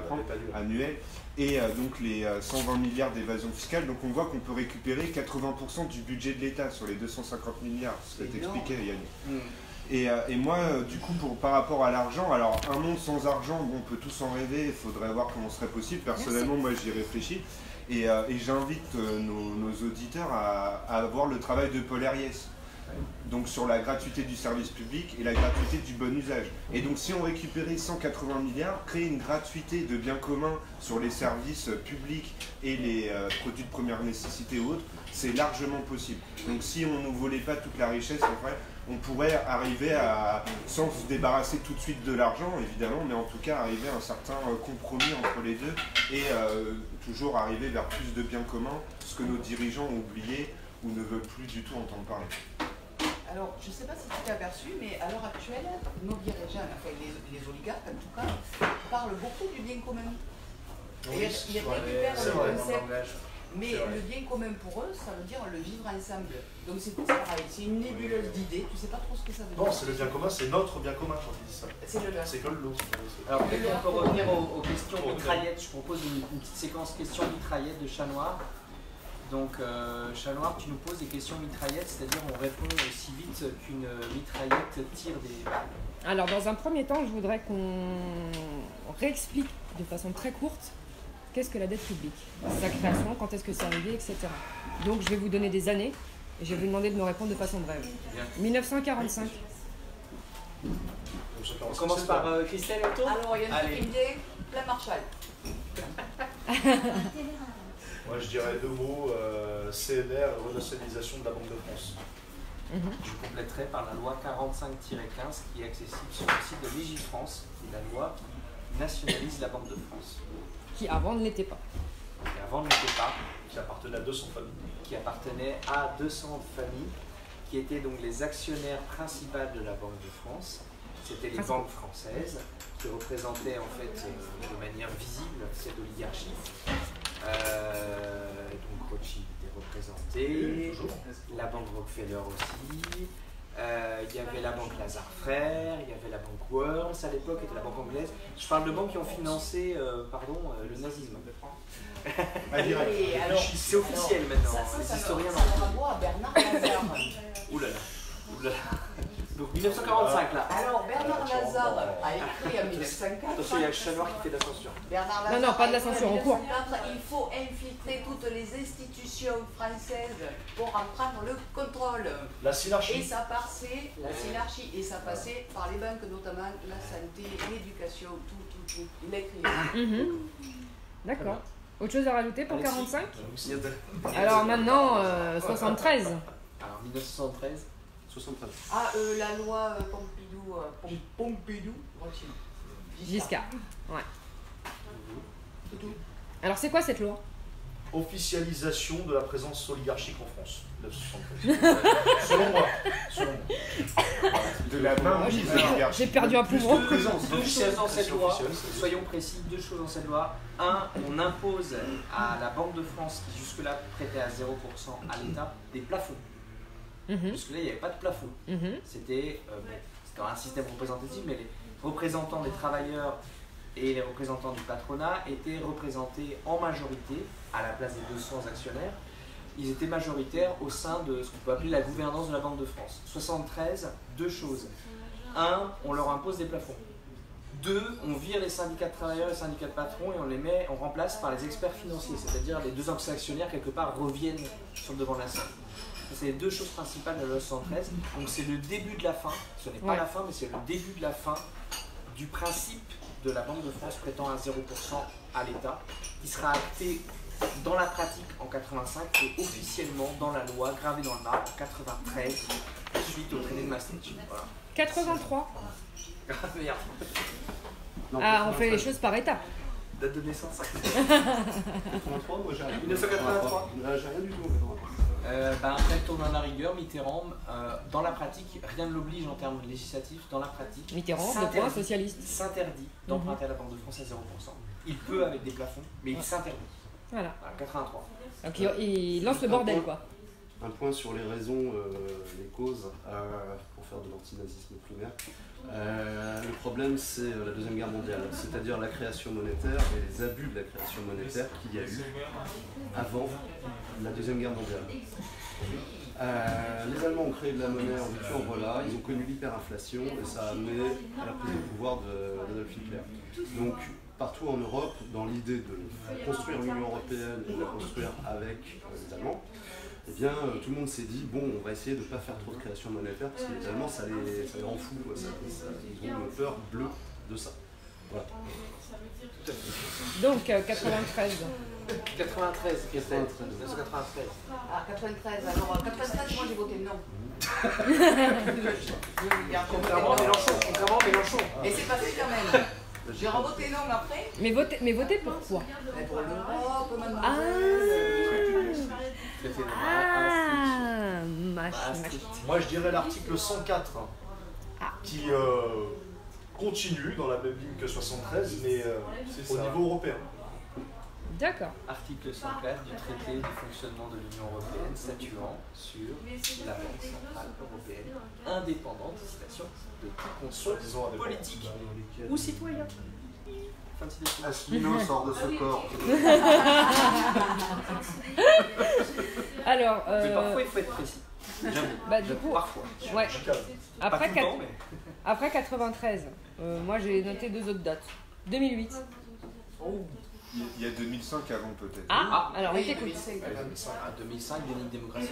prendre, annuel, et donc les 120 milliards d'évasion fiscale, donc on voit qu'on peut récupérer 80% du budget de l'État sur les 250 milliards, ce que t'expliquais Yannick. Et moi, du coup, par rapport à l'argent, alors un monde sans argent, bon, on peut tous en rêver, il faudrait voir comment ce serait possible. Personnellement, moi j'y réfléchis et j'invite nos auditeurs à voir le travail de Paul Herriès. Donc sur la gratuité du service public et la gratuité du bon usage. Et donc si on récupérait 180 milliards, créer une gratuité de biens communs sur les services publics et les produits de première nécessité ou autres, c'est largement possible. Donc si on ne nous volait pas toute la richesse, en fait, on pourrait arriver à, sans se débarrasser tout de suite de l'argent évidemment, mais en tout cas arriver à un certain compromis entre les deux et toujours arriver vers plus de biens communs, ce que nos dirigeants ont oublié ou ne veulent plus du tout entendre parler. Alors, je ne sais pas si tu t'es aperçu, mais à l'heure actuelle, nos dirigeants, enfin les oligarques en tout cas, parlent beaucoup du bien commun. Et ils récupèrent le concept. Mais le bien commun pour eux, ça veut dire le vivre ensemble. Donc c'est pareil, c'est une nébuleuse d'idées, tu sais pas trop ce que ça veut dire. Non, c'est le bien commun, c'est notre bien commun quand il dit ça. C'est le leur. C'est que l'eau. Alors peut-être qu'on peut revenir aux questions mitraillettes. Je propose une petite séquence questions mitraillettes de Chat Noir. Donc Chat Noir, tu nous poses des questions mitraillettes, c'est-à-dire on répond aussi vite qu'une mitraillette tire des balles. Alors, dans un premier temps, je voudrais qu'on réexplique de façon très courte qu'est-ce que la dette publique, sa création, quand est-ce que c'est arrivé, etc. Donc, je vais vous donner des années et je vais vous demander de me répondre de façon brève. Bien. 1945. On commence par Christelle et Otto. Alors, il y a un truc Allez. qui me dit plein Marshall. Moi, je dirais deux mots, CNR, renationalisation de la Banque de France. Je compléterai par la loi 45-15 qui est accessible sur le site de Légifrance, qui est la loi qui nationalise la Banque de France. Qui avant ne l'était pas. Et avant ne l'était pas, Qui appartenait à 200 familles. qui appartenait à 200 familles, qui étaient donc les actionnaires principaux de la Banque de France. C'était les banques françaises qui représentaient en fait de manière visible cette oligarchie. Donc Rothschild était représenté, la banque Rockefeller aussi. Il y avait la banque Lazare Frères, il y avait la banque Worms à l'époque, était la banque anglaise. Je parle de banques qui ont financé le nazisme. Et alors, C'est officiel maintenant, les historiens ça me renvoie à Bernard Lazare. Ouh là là, ouh là là. Donc 1945 là. Alors, Bernard Lazare a écrit en 1904. Attention, il y a le Chat Noir qui fait de la censure. Bernard Non, non, pas de la censure, en cours. 1904, il faut infiltrer toutes les institutions françaises pour en prendre le contrôle. La Et synarchie. ça passait, la synarchie, et ça passait par les banques, notamment la santé, l'éducation, tout. Il a écrit. D'accord. Autre chose à rajouter pour Alexis. 45? Alors Alors maintenant, 73. 1973. 73. Ah, la loi Pompidou, Rothschild. Giscard. Ouais. Alors c'est quoi cette loi? Officialisation de la présence oligarchique en France. 1973. Selon moi. De la main Moi, mise de l'oligarchie. j'ai perdu un poumon. Deux choses dans cette C'est loi, officiel, c'est- soyons précis, deux choses dans cette loi. Un, on impose à la Banque de France, qui jusque-là prêtait à 0% à l'État, des plafonds. Mhm, Jusque-là, il n'y avait pas de plafond. mhm. C'était un système représentatif, mais les représentants des travailleurs et les représentants du patronat étaient représentés en majorité, à la place des 200 actionnaires. Ils étaient majoritaires au sein de ce qu'on peut appeler la gouvernance de la Banque de France. 73, deux choses. Un, on leur impose des plafonds. Deux, on vire les syndicats de travailleurs et les syndicats de patrons et on remplace par les experts financiers, c'est-à-dire les 200 actionnaires quelque part reviennent sur le devant de la scène. C'est les deux choses principales de la loi 73. Donc c'est le début de la fin, ce n'est pas Ouais. la fin, mais c'est le début de la fin du principe de la Banque de France prêtant à 0% à l'État, qui sera acté dans la pratique en 85 et officiellement dans la loi gravée dans le marbre en 93 suite au traité de Maastricht. Voilà. 83. Merde. Non, Ah, on fait les 93. choses par étapes. Date de naissance. 83, moi j'ai rien. 1983. J'ai rien du tout en 83. Après, tourne à la rigueur, Mitterrand, dans la pratique, rien ne l'oblige en termes législatifs, dans la pratique, Mitterrand, le s'interdit- point socialiste. s'interdit d'emprunter à la Banque de France à 0%. Il peut avec des plafonds, mais il s'interdit. Voilà. Voilà, 83. Donc il lance le bordel, quoi. Un point sur les raisons, les causes, pour faire de l'antinazisme primaire. Le problème, c'est la Deuxième Guerre mondiale, c'est-à-dire la création monétaire et les abus de la création monétaire qu'il y a eu avant la Deuxième Guerre mondiale. Les Allemands ont créé de la monnaie en veux-tu, en voilà, ils ont connu l'hyperinflation et ça a amené à la prise de pouvoir d'Adolf Hitler. Donc, partout en Europe, dans l'idée de construire l'Union européenne et de la construire avec les Allemands, eh bien, tout le monde s'est dit, bon, on va essayer de ne pas faire trop de création monétaire parce que les Allemands, ça les rend fous, quoi. Ils ont une peur bleue de ça. Voilà. Donc 93. 93, Christelle. 93. 1993. Ah, 93. Alors, 93, moi j'ai voté non. Contrairement à Mélenchon. Contrairement à Mélenchon. Et c'est passé quand même. J'ai revoté non après. Mais votez pourquoi? Mais pour l'Europe, maintenant. Ah, Traité de Maastricht. Moi, je dirais l'article 104 Ah. qui continue dans la même ligne que 73, mais au niveau européen. D'accord. Article 104 du traité du fonctionnement de l'Union européenne statuant sur la Banque centrale européenne indépendante, citation, de tout contrôle politique ou citoyen. Fin de citation. Asselineau sort de ce corps. Alors, Mais parfois il faut être précis. Jamais. bah, du coup, Parfois. ouais. Pas Après, tout le temps, mais... Après 93, moi j'ai noté 2 autres dates. 2008. Il y a 2005 avant peut-être. Alors on Oui, t'écoute. 2005, déni de démocratie.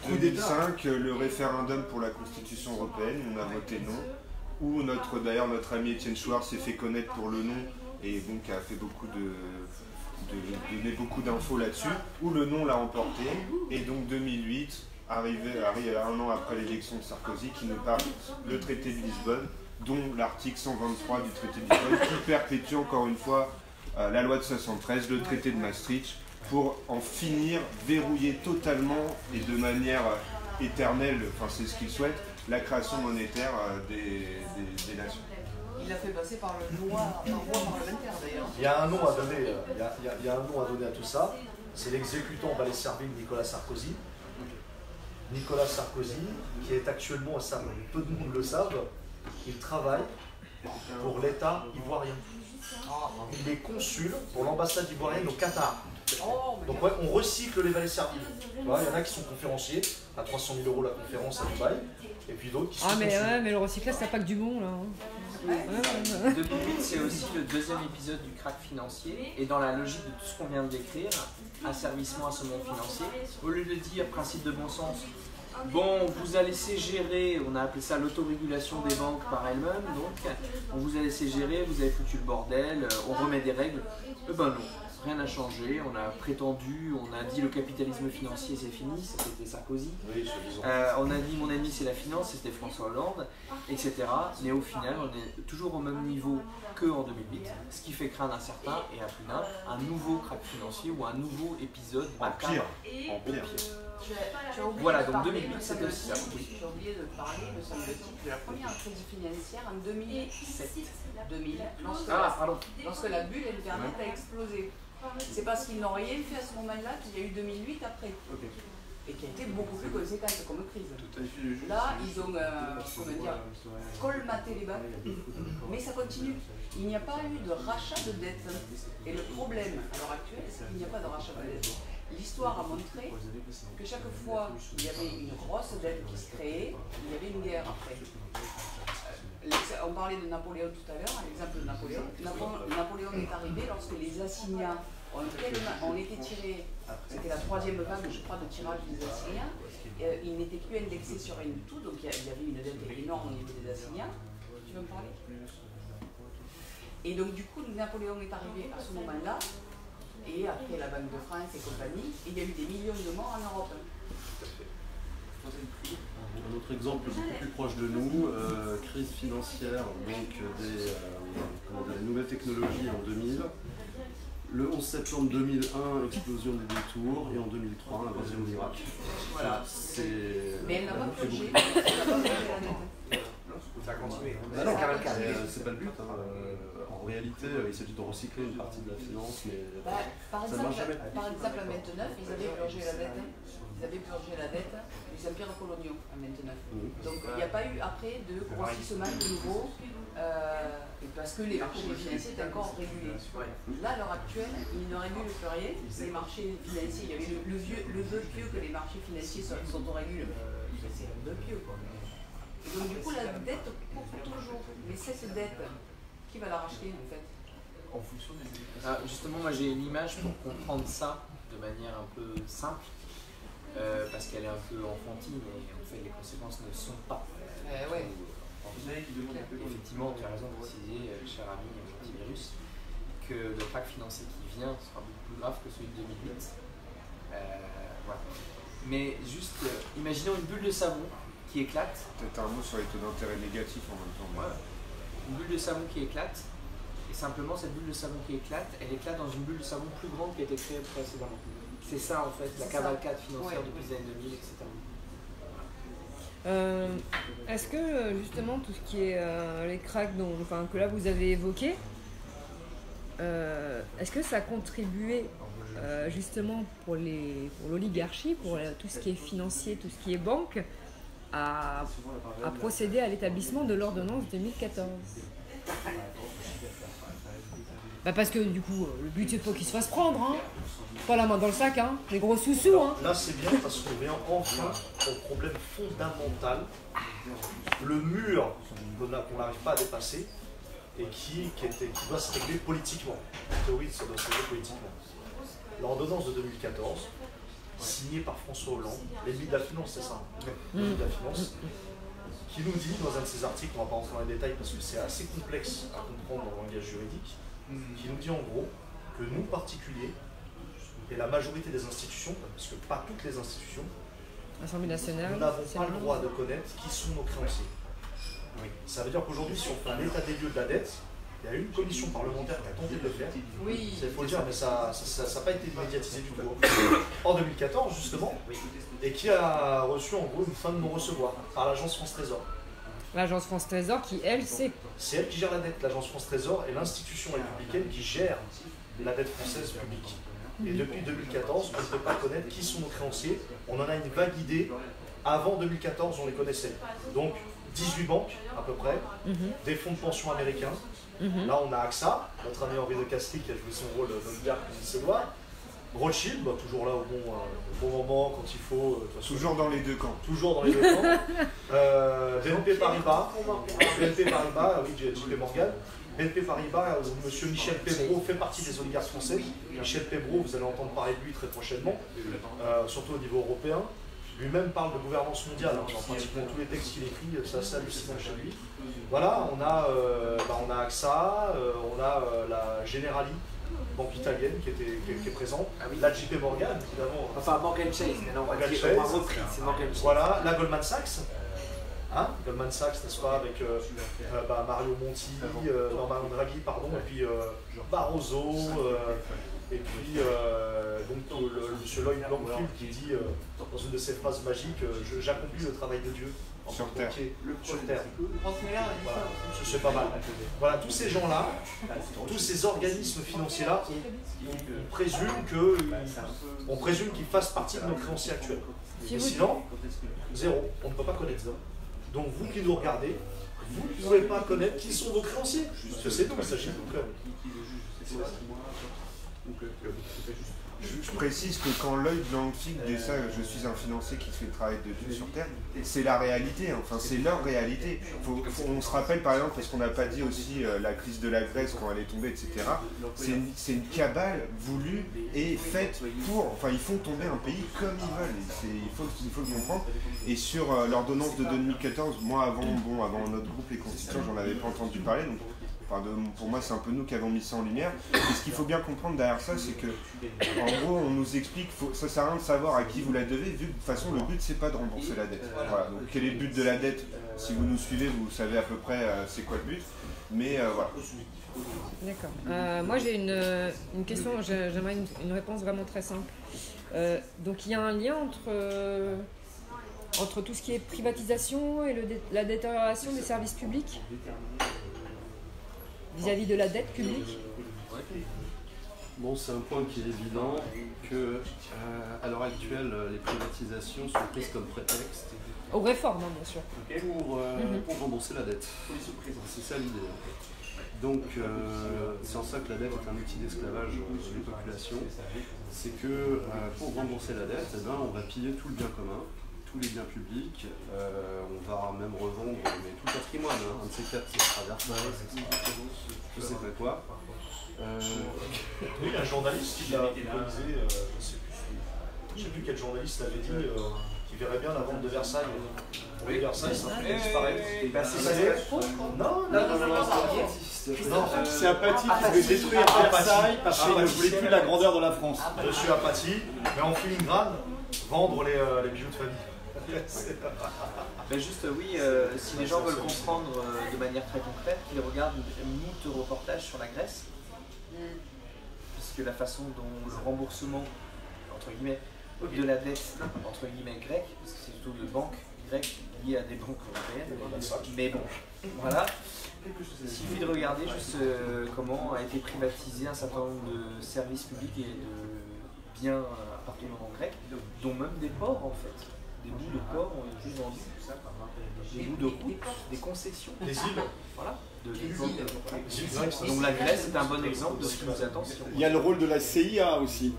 2005, le référendum pour la Constitution européenne, on a voté non. Où d'ailleurs notre ami Étienne Chouard s'est fait connaître pour le non et donc a fait beaucoup donné beaucoup d'infos là-dessus. Où le non l'a emporté et donc 2008 arrive un an après l'élection de Sarkozy qui nous parle le traité de Lisbonne, dont l'article 123 du traité de Lisbonne qui perpétue encore une fois la loi de 73, le traité de Maastricht, pour en finir, verrouiller totalement et de manière éternelle, enfin c'est ce qu'il souhaite, la création monétaire des nations. Il l'a fait passer par le loi parlementaire d'ailleurs. Il y a un nom à donner, il y a un nom à donner à tout ça. C'est l'exécutant, on va les servir, Nicolas Sarkozy. Nicolas Sarkozy, qui est actuellement, ça peu de monde le savent, il travaille pour l'État ivoirien. Il est consul pour l'ambassade ivoirienne au Qatar. Donc ouais, on recycle les valets serviles. Il y en a qui sont conférenciers, à 300 000 € la conférence à Dubaï, et puis d'autres qui sont consuls. Mais le recyclage, ça n'a pas que du bon là. 2008, c'est aussi le deuxième épisode du krach financier. Et dans la logique de tout ce qu'on vient de décrire, asservissement à ce monde financier, au lieu de dire principe de bon sens, bon, on vous a laissé gérer, on a appelé ça l'autorégulation des banques par elles-mêmes, donc on vous a laissé gérer, vous avez foutu le bordel, on remet des règles. Ben non, rien n'a changé, on a prétendu, on a dit le capitalisme financier c'est fini, c'était Sarkozy. Oui, On a dit mon ennemi c'est la finance, c'était François Hollande, etc. Mais au final, on est toujours au même niveau qu'en 2008, ce qui fait craindre un certain, et à plus d'un, un nouveau krach financier ou un nouveau épisode Empire. Voilà, donc 2008, c'était aussi ça. Oui. J'ai oublié de parler, me semble-t-il, de la première crise financière en 2007. Lorsque la bulle Internet a explosé. C'est parce qu'ils n'ont rien fait à ce moment-là qu'il y a eu 2008 après. Et qui a été beaucoup plus conséquente comme crise. Là, ils ont colmaté les banques, mais ça continue. Il n'y a pas eu de rachat de dette. Et le problème à l'heure actuelle, c'est qu'il n'y a pas de rachat de dette. L'histoire a montré que chaque fois qu'il y avait une grosse dette qui se créait, il y avait une guerre après. On parlait de Napoléon tout à l'heure, l'exemple de Napoléon. Napoléon est arrivé lorsque les assignats ont été tirés, c'était la troisième vague, je crois, de tirage des assignats. Ils n'étaient plus indexés sur rien du tout, donc il y avait une dette énorme au niveau des assignats. Tu veux me parler? Et donc du coup, Napoléon est arrivé à ce moment-là, et après la Banque de France et compagnie, et il y a eu des millions de morts en Europe. Un autre exemple beaucoup plus proche de nous, crise financière, donc des nouvelles technologies en 2000. Le 11 septembre 2001, explosion des détours, et en 2003, invasion de l'Irak. Voilà. Mais elle n'a pas purgé. Ça a continué. C'est pas le but. En réalité, il s'agit de recycler une partie de la finance, mais par ça ne marche jamais. exemple, à Maintenant, ils avaient purgé la dette. Ils avaient purgé la dette des empires coloniaux à Maintenant. Donc il n'y a pas eu après de grossissement de nouveau, parce que les marchés financiers étaient encore régulés. Là, à l'heure actuelle, ils ne régulent plus rien. Les marchés financiers, il y avait le vœu pieux que les marchés financiers s'autorégulent. C'est un vœu pieux, quoi. Et donc du coup, la dette court toujours. Mais cette dette, qui va la racheter en fait? En fonction des... justement, moi j'ai une image pour comprendre ça de manière un peu simple, parce qu'elle est un peu enfantine et en fait les conséquences ne sont pas. Effectivement, tu as raison de préciser, cher ami antivirus, que le krach financier qui vient sera beaucoup plus grave que celui de 2008. Voilà. Mais juste, imaginons une bulle de savon qui éclate. Peut-être un mot sur les taux d'intérêt négatifs en même temps. Voilà. Une bulle de savon qui éclate, et simplement cette bulle de savon qui éclate, elle éclate dans une bulle de savon plus grande qui a été créée précédemment. C'est ça en fait, la cavalcade financière depuis les années 2000, etc. Est-ce que justement tout ce qui est les cracks que là vous avez évoqué, est-ce que ça a contribué justement pour l'oligarchie, pour tout ce qui est financier, tout ce qui est banque, à procéder à l'établissement de l'ordonnance 2014? Parce que du coup, le but c'est pas qu'il se fasse prendre, hein. Pas la main dans le sac, hein. Les gros sous-sous, hein. Là c'est bien parce qu'on vient enfin au problème fondamental, le mur qu'on n'arrive pas à dépasser et qui doit se régler politiquement. En théorie, ça doit se régler politiquement. L'ordonnance de 2014, signée par François Hollande, l'ennemi de la finance, c'est ça, l'ennemi de la finance, qui nous dit dans un de ses articles, on ne va pas rentrer dans les détails parce que c'est assez complexe à comprendre dans le langage juridique, qui nous dit en gros que nous, particuliers, et la majorité des institutions, parce que pas toutes les institutions, L'Assemblée nationale, nous n'avons pas le droit de connaître qui sont nos créanciers. Ça veut dire qu'aujourd'hui, si on fait un état des lieux de la dette, il y a une commission parlementaire qui a tenté de le faire. Oui. Il faut le dire, mais ça n'a pas été médiatisé du tout. En 2014, justement, et qui a reçu en gros une fin de non-recevoir par l'agence France Trésor. L'agence France Trésor qui, elle, c'est elle qui gère la dette. L'agence France Trésor est l'institution républicaine qui gère la dette française publique. Et depuis 2014, on ne peut pas connaître qui sont nos créanciers. On en a une vague idée. Avant 2014, on les connaissait. Donc, 18 banques à peu près, des fonds de pension américains. Là, on a AXA, notre ami Henri de Castries qui a joué son rôle d'oligarque comme il se doit. Rothschild, toujours là au bon moment, quand il faut. Toujours dans les deux camps. Toujours dans les deux camps. BNP Paribas, oui, JP Morgan. BNP Paribas, où M. Michel Pébreau fait partie des oligarques français. Michel Pébreau, vous allez entendre parler de lui très prochainement, surtout au niveau européen. Lui-même parle de gouvernance mondiale, dans pratiquement tous les textes qu'il écrit, c'est assez hallucinant chez lui. Voilà, on a AXA, on a la Generali, banque italienne qui est présente, la JP Morgan, évidemment. Enfin, Morgan Chase, mais non, Morgan Chase. on va repris, c'est Morgan Chase. Voilà, la Goldman Sachs. Goldman Sachs, n'est-ce pas, avec Mario Monti, Mario Draghi, pardon, et puis Barroso, et puis donc monsieur Lloyd Blankfield qui dit dans une de ses phrases magiques, j'accomplis le travail de Dieu en tant que banquier sur Terre. Voilà, c'est pas mal. Voilà, tous ces gens-là, tous ces organismes financiers-là, on présume qu'ils fassent partie de nos créanciers actuels. Et sinon, zéro, on ne peut pas connaître ça. Donc vous qui nous regardez, vous ne pouvez pas connaître qui sont vos créanciers. Parce que c'est nous, il s'agit de nous quand même. Je précise que quand Lloyd Blankfield dit ça, je suis un financier qui fait le travail de Dieu sur Terre, c'est la réalité, enfin c'est leur réalité. On se rappelle par exemple, parce qu'on n'a pas dit aussi la crise de la Grèce quand elle est tombée, etc. C'est une cabale voulue et faite pour, enfin ils font tomber un pays comme ils veulent. Il faut le comprendre. Et sur l'ordonnance de 2014, moi avant notre groupe Les Constituants, j'en avais pas entendu parler. Donc, pour moi, c'est un peu nous qui avons mis ça en lumière. Et ce qu'il faut bien comprendre derrière ça, c'est que, en gros, on nous explique, ça sert à rien de savoir à qui vous la devez, vu que de toute façon, le but, c'est pas de rembourser la dette. Voilà. Donc, quel est le but de la dette? Si vous nous suivez, vous savez à peu près c'est quoi le but. Mais voilà. D'accord. Moi, j'ai une question, j'aimerais une réponse vraiment très simple. Donc, il y a un lien entre tout ce qui est privatisation et la détérioration des services publics vis-à-vis de la dette publique? Bon, c'est un point qui est évident que à l'heure actuelle, les privatisations sont prises comme prétexte aux réformes, hein, bien sûr, pour rembourser la dette. C'est ça l'idée. En fait. Donc, c'est en ça que la dette est un outil d'esclavage des populations. C'est que pour rembourser la dette, on va piller tout le bien commun, tous les biens publics, on va même revendre mais tout le patrimoine, un de ces quatre, c'est Versailles, je sais pas quoi. Oui, un journaliste qui l'a préconisé, je ne sais plus quel journaliste l'avait dit, qui verrait bien la vente de Versailles. Oui, Versailles, ça fait disparaître. Non, c'est Apathy qui veut détruire Versailles parce qu'il ne voulait plus la grandeur de la France. Je suis Apathy, mais en filigrane, vendre les bijoux de famille. Ben juste oui, si les gens veulent comprendre de manière très concrète, qu'ils regardent moult reportages sur la Grèce, puisque la façon dont le remboursement entre guillemets de la dette entre guillemets grecque, parce que c'est surtout de banques grecques liées à des banques européennes. Mais bon, voilà. Il suffit de regarder juste comment a été privatisé un certain nombre de services publics et de biens appartenant aux Grecs, dont même des ports en fait. Des bouts de ports ont été vendus, des bouts de route, des concessions. Des îles. Voilà. Donc la Grèce est un bon exemple de ce qui nous attend. Il y a le rôle de la CIA aussi.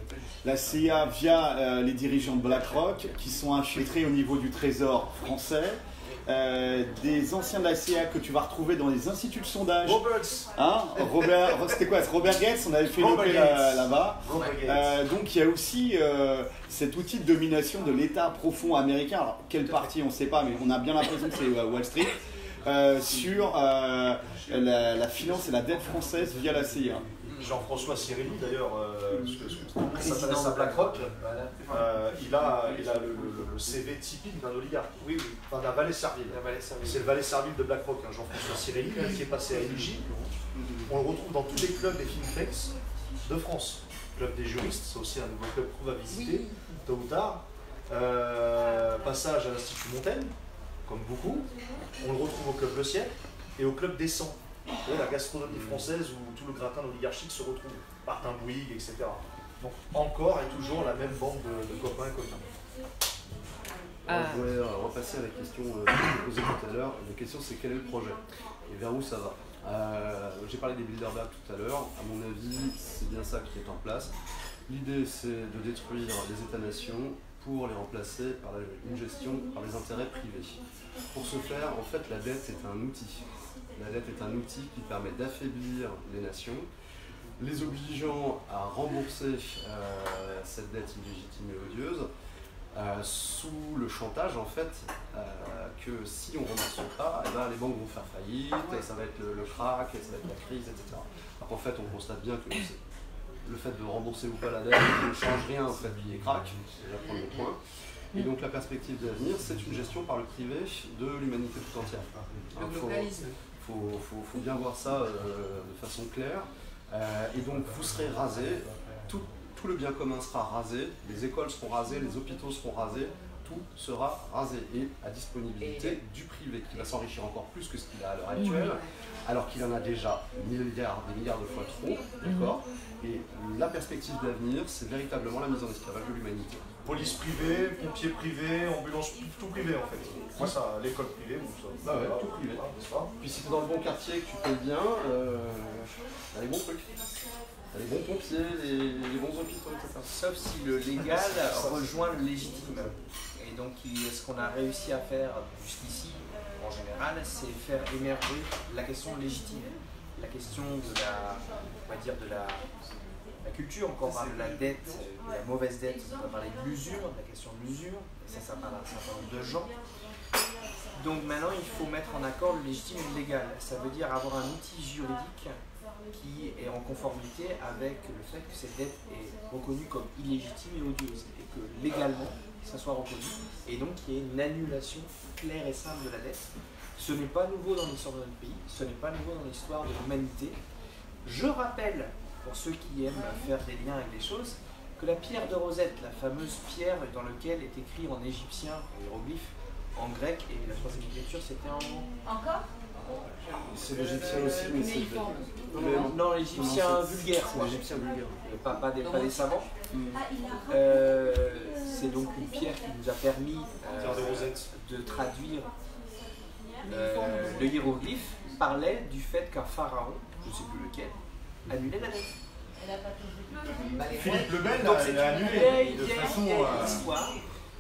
La CIA via les dirigeants de BlackRock qui sont infiltrés au niveau du Trésor français. Des anciens de la CIA que tu vas retrouver dans les instituts de sondage. Hein, c'était quoi? Robert Gates, on avait fait une OP là-bas. Donc il y a aussi cet outil de domination de l'État profond américain. Alors quelle partie on ne sait pas, mais on a bien l'impression que c'est Wall Street. Sur la finance et la dette française via la CIA. Jean-François Cirelli, d'ailleurs, s'intéresse à BlackRock, il a le CV typique d'un oligarque, enfin d'un valet servile. C'est le valet servile de BlackRock, hein, Jean-François Cirelli, qui est passé à NJ. On le retrouve dans tous les clubs des think tanks de France. Le club des juristes, c'est aussi un nouveau club qu'on va visiter, tôt ou tard. Passage à l'Institut Montaigne, comme beaucoup. On le retrouve au club Le Siècle et au club des 100. La gastronomie française où tout le gratin oligarchique se retrouve, Martin Bouygues, etc. Donc encore et toujours la même bande de copains et copines. Je voulais repasser à la question que j'ai posée tout à l'heure. La question c'est quel est le projet et vers où ça va. J'ai parlé des Bilderberg tout à l'heure. À mon avis, c'est bien ça qui est en place. L'idée c'est de détruire les États-nations pour les remplacer par une gestion par les intérêts privés. Pour ce faire, en fait, la dette est un outil. La dette est un outil qui permet d'affaiblir les nations, les obligeant à rembourser cette dette illégitime et odieuse, sous le chantage en fait que si on ne rembourse pas, eh ben, les banques vont faire faillite, ça va être le crack, ça va être la crise, etc. Alors qu'en fait, on constate bien que le fait de rembourser ou pas la dette ne change rien au fait qu'il y ait crack, c'est déjà le premier point. Et donc la perspective d'avenir, c'est une gestion par le privé de l'humanité tout entière. Le globalisme. Faut bien voir ça de façon claire. Et donc vous serez rasés, tout le bien commun sera rasé, les écoles seront rasées, les hôpitaux seront rasés, tout sera rasé et à disponibilité du privé qui va s'enrichir encore plus que ce qu'il a à l'heure actuelle, alors qu'il en a déjà des milliards de fois trop, d'accord. Et la perspective d'avenir, c'est véritablement la mise en esclavage de l'humanité. Police privée, pompiers privés, ambulance, tout privé en fait. Moi ça, l'école privée, bon, ça. Ah ouais, tout privé. Puis si tu es dans le bon quartier, que tu payes bien, t'as les bons trucs. T'as les bons pompiers, les bons hôpitaux, etc. Sauf si le légal rejoint le légitime. Et donc ce qu'on a réussi à faire jusqu'ici, en général, c'est faire émerger la question légitime. La question de la culture, encore on parle de la dette, de la mauvaise dette, on va parler de l'usure, de la question de l'usure, et ça parle à un certain nombre de gens. Donc maintenant il faut mettre en accord le légitime et le légal, ça veut dire avoir un outil juridique qui est en conformité avec le fait que cette dette est reconnue comme illégitime et odieuse, et que légalement ça soit reconnu, et donc qu'il y ait une annulation claire et simple de la dette. Ce n'est pas nouveau dans l'histoire de notre pays, ce n'est pas nouveau dans l'histoire de l'humanité. Je rappelle, pour ceux qui aiment faire des liens avec des choses, que la pierre de Rosette, la fameuse pierre dans laquelle est écrit en égyptien, en hiéroglyphe, en grec, et la troisième écriture c'était en... Encore? C'est l'égyptien aussi, mais c'est... Non, l'égyptien vulgaire. C'est l'égyptien vulgaire. Pas des savants. C'est donc une pierre qui nous a permis de traduire le hiéroglyphe, parlait du fait qu'un pharaon, je ne sais plus lequel, annulait la dette. Philippe le Bel a annulé de façon... histoire.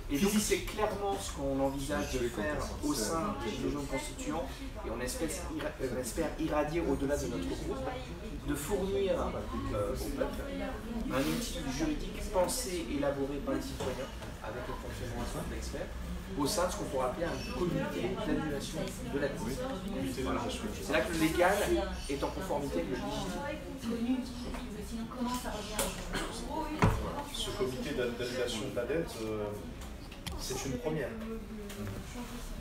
Et donc c'est clairement ce qu'on envisage de faire au sein des Gilets jaunes constituants, et on espère irradier au-delà de notre groupe, de fournir au peuple un outil juridique pensé, élaboré par les citoyens, avec le fonctionnement d'experts, au sein de ce qu'on pourrait appeler un comité d'annulation de la dette. Voilà. C'est là que le légal est en conformité avec le légitime. Ce comité d'annulation de la dette, c'est une première.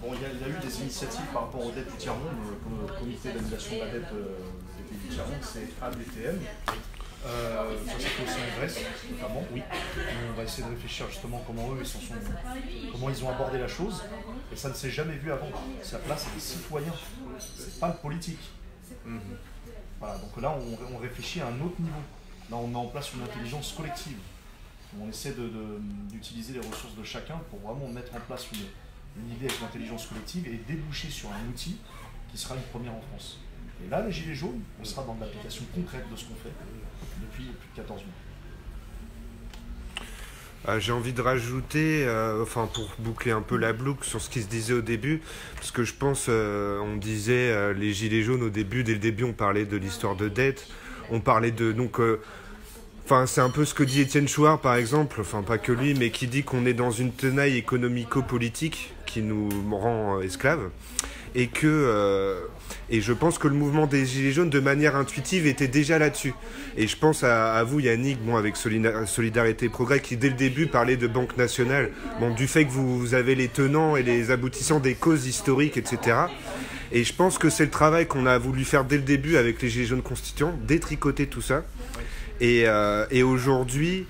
Bon, il y a eu des initiatives par rapport aux dettes du tiers-monde, comme le comité d'annulation de la dette des pays du tiers-monde, c'est ADTM. Ça s'est fait aussi en Grèce, notamment, oui. On va essayer de réfléchir justement comment comment ils ont abordé la chose. Et ça ne s'est jamais vu avant. Là, c'est des citoyens, c'est pas le politique. Voilà, donc là, on réfléchit à un autre niveau. Là, on met en place une intelligence collective. On essaie d'utiliser les ressources de chacun pour vraiment mettre en place une idée avec l'intelligence collective et déboucher sur un outil qui sera une première en France. Et là, les Gilets jaunes, on sera dans de l'application concrète de ce qu'on fait depuis plus de 14 mois. J'ai envie de rajouter, pour boucler un peu la boucle sur ce qui se disait au début, parce que je pense, on disait les Gilets jaunes au début, dès le début, on parlait de l'histoire de dette, on parlait de... c'est un peu ce que dit Étienne Chouard, par exemple, pas que lui, mais qui dit qu'on est dans une tenaille économico-politique qui nous rend esclaves, et je pense que le mouvement des Gilets jaunes, de manière intuitive, était déjà là-dessus. Et je pense à vous, Yannick, avec Solidarité et Progrès, qui dès le début parlait de Banque Nationale, du fait que vous avez les tenants et les aboutissants des causes historiques, etc. Et je pense que c'est le travail qu'on a voulu faire dès le début avec les Gilets jaunes constituants, détricoter tout ça. Et aujourd'hui...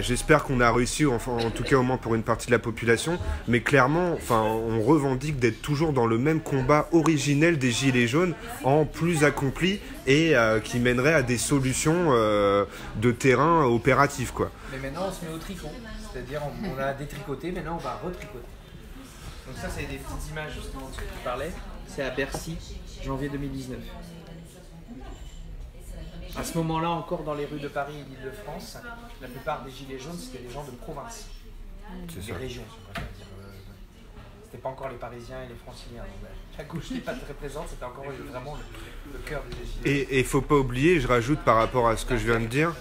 j'espère qu'on a réussi, en tout cas au moins pour une partie de la population, mais clairement, on revendique d'être toujours dans le même combat originel des Gilets jaunes, en plus accompli et qui mènerait à des solutions de terrain opératives, quoi. Mais maintenant on se met au tricot, c'est-à-dire on a détricoté, maintenant on va retricoter. Donc ça c'est des petites images justement de ce que tu parlais, c'est à Bercy, janvier 2019. À ce moment-là, encore dans les rues de Paris et d'Île-de-France, la plupart des Gilets jaunes, c'était des gens de province, des régions, si on préfère dire. C'était pas encore les Parisiens et les Franciliens. Donc, la gauche n'est pas très présente, c'était encore vraiment le cœur des Gilets jaunes. Et il faut pas oublier, je rajoute par rapport à ce que je viens de dire,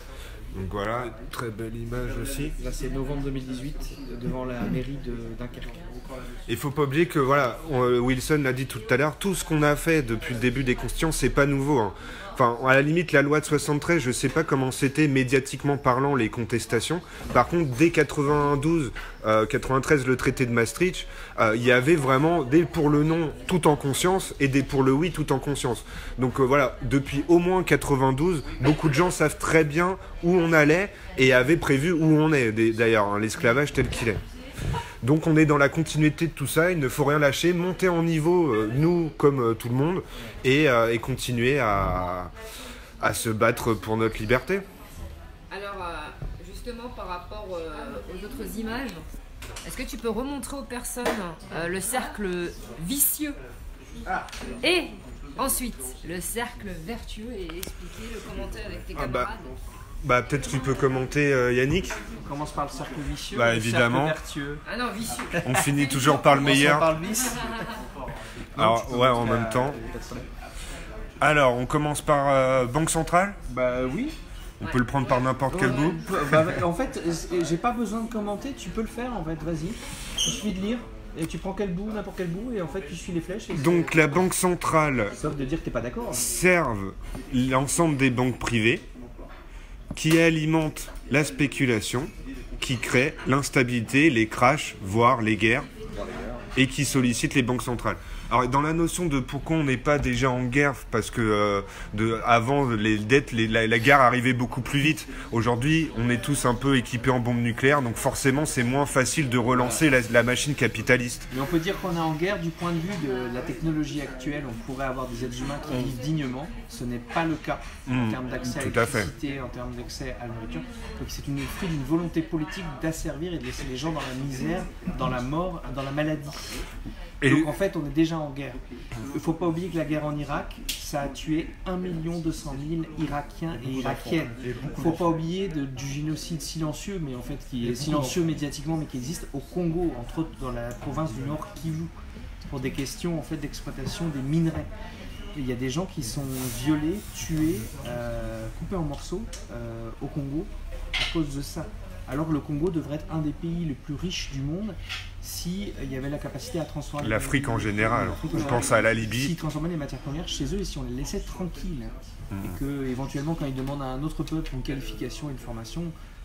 donc voilà, très belle image aussi. Là, c'est novembre 2018, devant la mairie de Dunkerque. Il faut pas oublier que, Wilson l'a dit tout à l'heure, tout ce qu'on a fait depuis le début des Constituants, c'est pas nouveau, hein. À la limite, la loi de 73, je sais pas comment c'était médiatiquement parlant les contestations. Par contre, dès 92, 93, le traité de Maastricht, il y avait vraiment des pour le non tout en conscience et des pour le oui tout en conscience. Donc depuis au moins 92, beaucoup de gens savent très bien où on allait et avaient prévu où on est, d'ailleurs, l'esclavage tel qu'il est. Donc on est dans la continuité de tout ça, il ne faut rien lâcher, monter en niveau, nous comme tout le monde, et continuer à se battre pour notre liberté. Alors justement par rapport aux autres images, est-ce que tu peux remontrer aux personnes le cercle vicieux et ensuite le cercle vertueux et expliquer le commentaire avec tes camarades? Peut-être tu peux commenter, Yannick. On commence par le cercle vicieux, évidemment. Le cercle vertueux. Ah non, vicieux. On finit toujours par le meilleur. Par le vice. Alors, en même temps. Alors, on commence par Banque Centrale. Oui. On peut le prendre par n'importe quel bout. En fait, j'ai pas besoin de commenter, tu peux le faire en fait, vas-y. Il suffit de lire. Et tu prends quel bout, n'importe quel bout, et en fait tu suis les flèches. Donc la Banque Centrale. Sauf de dire que t'es pas d'accord. Servent l'ensemble des banques privées, qui alimente la spéculation, qui crée l'instabilité, les crashs, voire les guerres, et qui sollicite les banques centrales. Alors dans la notion de pourquoi on n'est pas déjà en guerre, parce que avant les dettes, la guerre arrivait beaucoup plus vite. Aujourd'hui, on est tous un peu équipés en bombes nucléaires, donc forcément c'est moins facile de relancer la machine capitaliste. Mais on peut dire qu'on est en guerre du point de vue de la technologie actuelle. On pourrait avoir des êtres humains qui vivent dignement. Ce n'est pas le cas en termes d'accès à l'électricité, en termes d'accès à la nourriture. Donc c'est une fruit d'une volonté politique d'asservir et de laisser les gens dans la misère, dans la mort, dans la maladie. Donc en fait, on est déjà en guerre. Il ne faut pas oublier que la guerre en Irak, ça a tué 1 200 000 Irakiens et Irakiennes. Il ne faut pas oublier du génocide silencieux, mais en fait qui est silencieux médiatiquement, mais qui existe au Congo, entre autres dans la province du Nord Kivu, pour des questions en fait d'exploitation des minerais. Il y a des gens qui sont violés, tués, coupés en morceaux au Congo à cause de ça. Alors que le Congo devrait être un des pays les plus riches du monde s'il y avait la capacité à transformer... L'Afrique en général, je pense à la Libye. S'ils transformaient les matières premières chez eux et si on les laissait tranquilles. Et que éventuellement quand ils demandent à un autre peuple une qualification, une formation,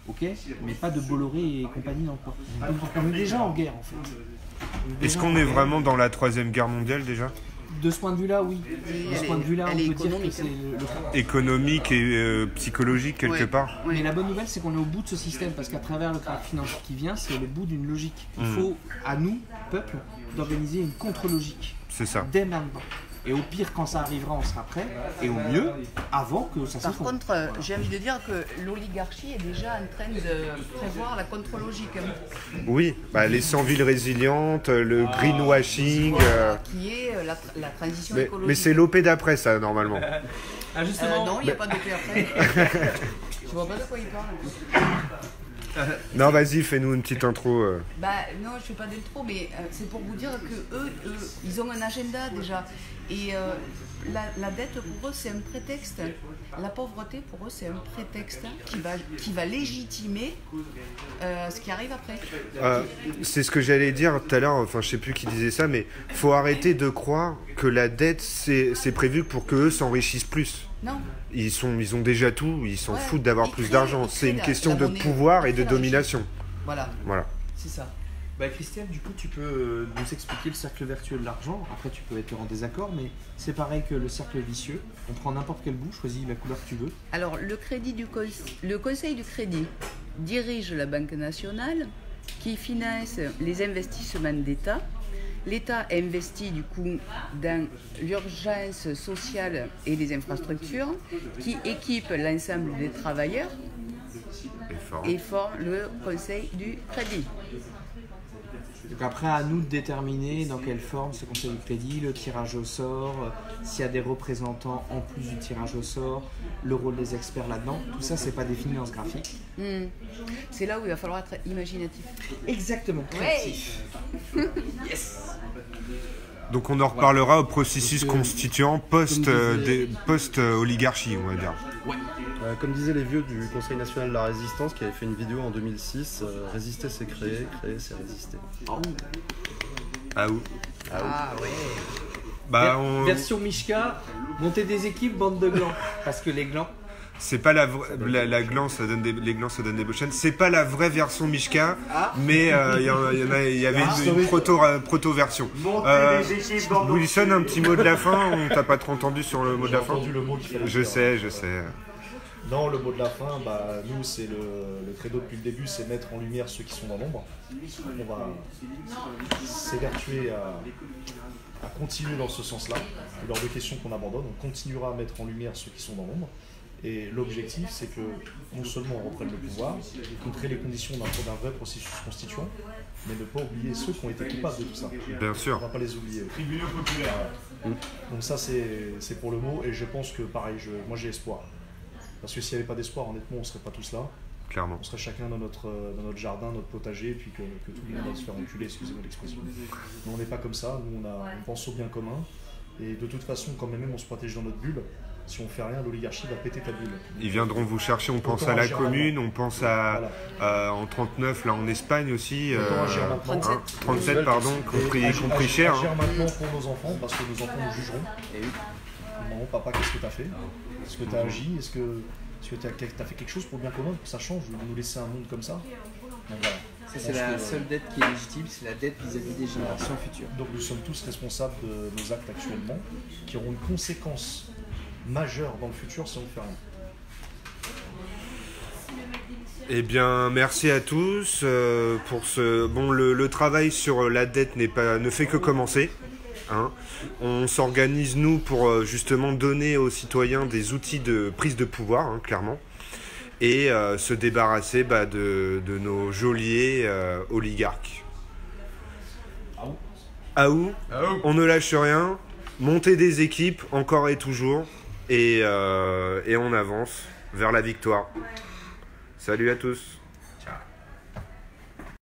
ok, mais pas de Bolloré et compagnie dans le port. Donc on est déjà en guerre en fait. Est-ce qu'on est vraiment dans la 3e guerre mondiale déjà ? de ce point de vue-là, oui. Et De ce point de vue-là, on elle est peut dire que économique, c'est le cas. Économique et psychologique quelque Ouais. part. Mais la bonne nouvelle, c'est qu'on est au bout de ce système, parce qu'à travers le crack financier qui vient, c'est le bout d'une logique. Il faut, à nous, peuple, d'organiser une contre-logique. C'est ça. Dès maintenant. Et au pire, quand ça arrivera, on sera prêt. Et au mieux, avant que ça Par s'effondre. contre, j'ai envie de dire que l'oligarchie est déjà en train de prévoir la contre-logique, Oui, bah, les 100 villes résilientes, le greenwashing. qui est la transition Mais écologique. c'est l'OP d'après ça, normalement. Ah, justement, Non, il n'y a pas d'OP après. Je vois pas de quoi il parle. Non, vas-y, fais-nous une petite intro. Bah non, je fais pas d'intro, mais c'est pour vous dire que eux, ils ont un agenda déjà. Et la dette pour eux, c'est un prétexte. La pauvreté pour eux, c'est un prétexte qui va légitimer ce qui arrive après. C'est ce que j'allais dire tout à l'heure, enfin je sais plus qui disait ça, mais faut arrêter de croire que la dette c'est prévu pour qu'eux s'enrichissent plus. Non. Ils ont déjà tout, ils s'en Ouais, foutent d'avoir ils plus créent- d'argent. ils C'est créent une la- question la de monnaie, pouvoir et ils de créent la domination. Voilà, Voilà. c'est ça. Bah Christiane, du coup, tu peux nous expliquer le cercle vertueux de l'argent. Après, tu peux être en désaccord, mais c'est pareil que le cercle vicieux. On prend n'importe quel bout, choisis la couleur que tu veux. Alors, le Conseil du crédit dirige la Banque nationale qui finance les investissements d'État. L'État investit du coup dans l'urgence sociale et les infrastructures qui équipent l'ensemble des travailleurs et forment le Conseil du crédit. Donc après, à nous de déterminer dans quelle forme ce conseil du crédit, le tirage au sort, s'il y a des représentants en plus du tirage au sort, le rôle des experts là-dedans. Tout ça, c'est pas défini dans ce graphique. C'est là où il va falloir être imaginatif. Exactement. Créatif. Donc on en reparlera au processus constituant post-oligarchie, on va dire. Comme disaient les vieux du Conseil national de la résistance qui avait fait une vidéo en 2006, résister c'est créer, créer c'est résister. Ah où Ah ouais. Bah Version Mishka, monter des équipes, bande de glands. Parce que les glands, c'est pas la gland, ça donne les glands, ça donne des bochaines. C'est pas la vraie version Mishka, mais il y avait une proto-version. Wilson, un petit mot de la fin. On t'a pas trop entendu sur le mot de la fin. J'ai entendu le mot qu'il fallait Je dire. sais. Non, le mot de la fin, nous, c'est le credo depuis le début, c'est mettre en lumière ceux qui sont dans l'ombre. On va s'évertuer à continuer dans ce sens-là. Il est hors de question qu'on abandonne, on continuera à mettre en lumière ceux qui sont dans l'ombre. Et l'objectif, c'est que non seulement on reprenne le pouvoir, qu'on crée les conditions d'un vrai processus constituant, mais ne pas oublier ceux qui ont été coupables de tout ça. Bien On sûr. ne va pas les oublier. Donc ça, c'est pour le mot, et je pense que pareil, moi j'ai espoir. Parce que s'il n'y avait pas d'espoir, honnêtement, on ne serait pas tous là. Clairement. On serait chacun dans notre jardin, notre potager, et puis que tout le monde va se faire enculer, excusez-moi l'expression. Mais on n'est pas comme ça, nous on pense au bien commun, et de toute façon, quand même on se protège dans notre bulle. Si on fait rien, l'oligarchie va péter ta bulle. Ils viendront vous chercher, on pense à la commune, on pense à en 39, là en Espagne aussi. 37, pardon, compris cher. Agir maintenant pour nos enfants, parce que nos enfants nous jugeront. Et oui. Maman, papa, qu'est-ce que tu as fait? Est-ce que tu as agi? Est-ce que tu as fait quelque chose pour le bien commun, pour que ça change? Ou nous laisser un monde comme ça? Donc voilà. ça c'est la seule dette qui est légitime, c'est la dette vis-à-vis des générations futures. Donc nous sommes tous responsables de nos actes actuellement, qui auront une conséquence majeure dans le futur si on ne fait rien. Eh bien, merci à tous pour ce. Bon, le travail sur la dette ne fait que commencer. Hein. On s'organise, nous, pour justement donner aux citoyens des outils de prise de pouvoir, hein, clairement, et se débarrasser de nos geôliers oligarques. Aou, on ne lâche rien, monter des équipes, encore et toujours, et on avance vers la victoire. Salut à tous.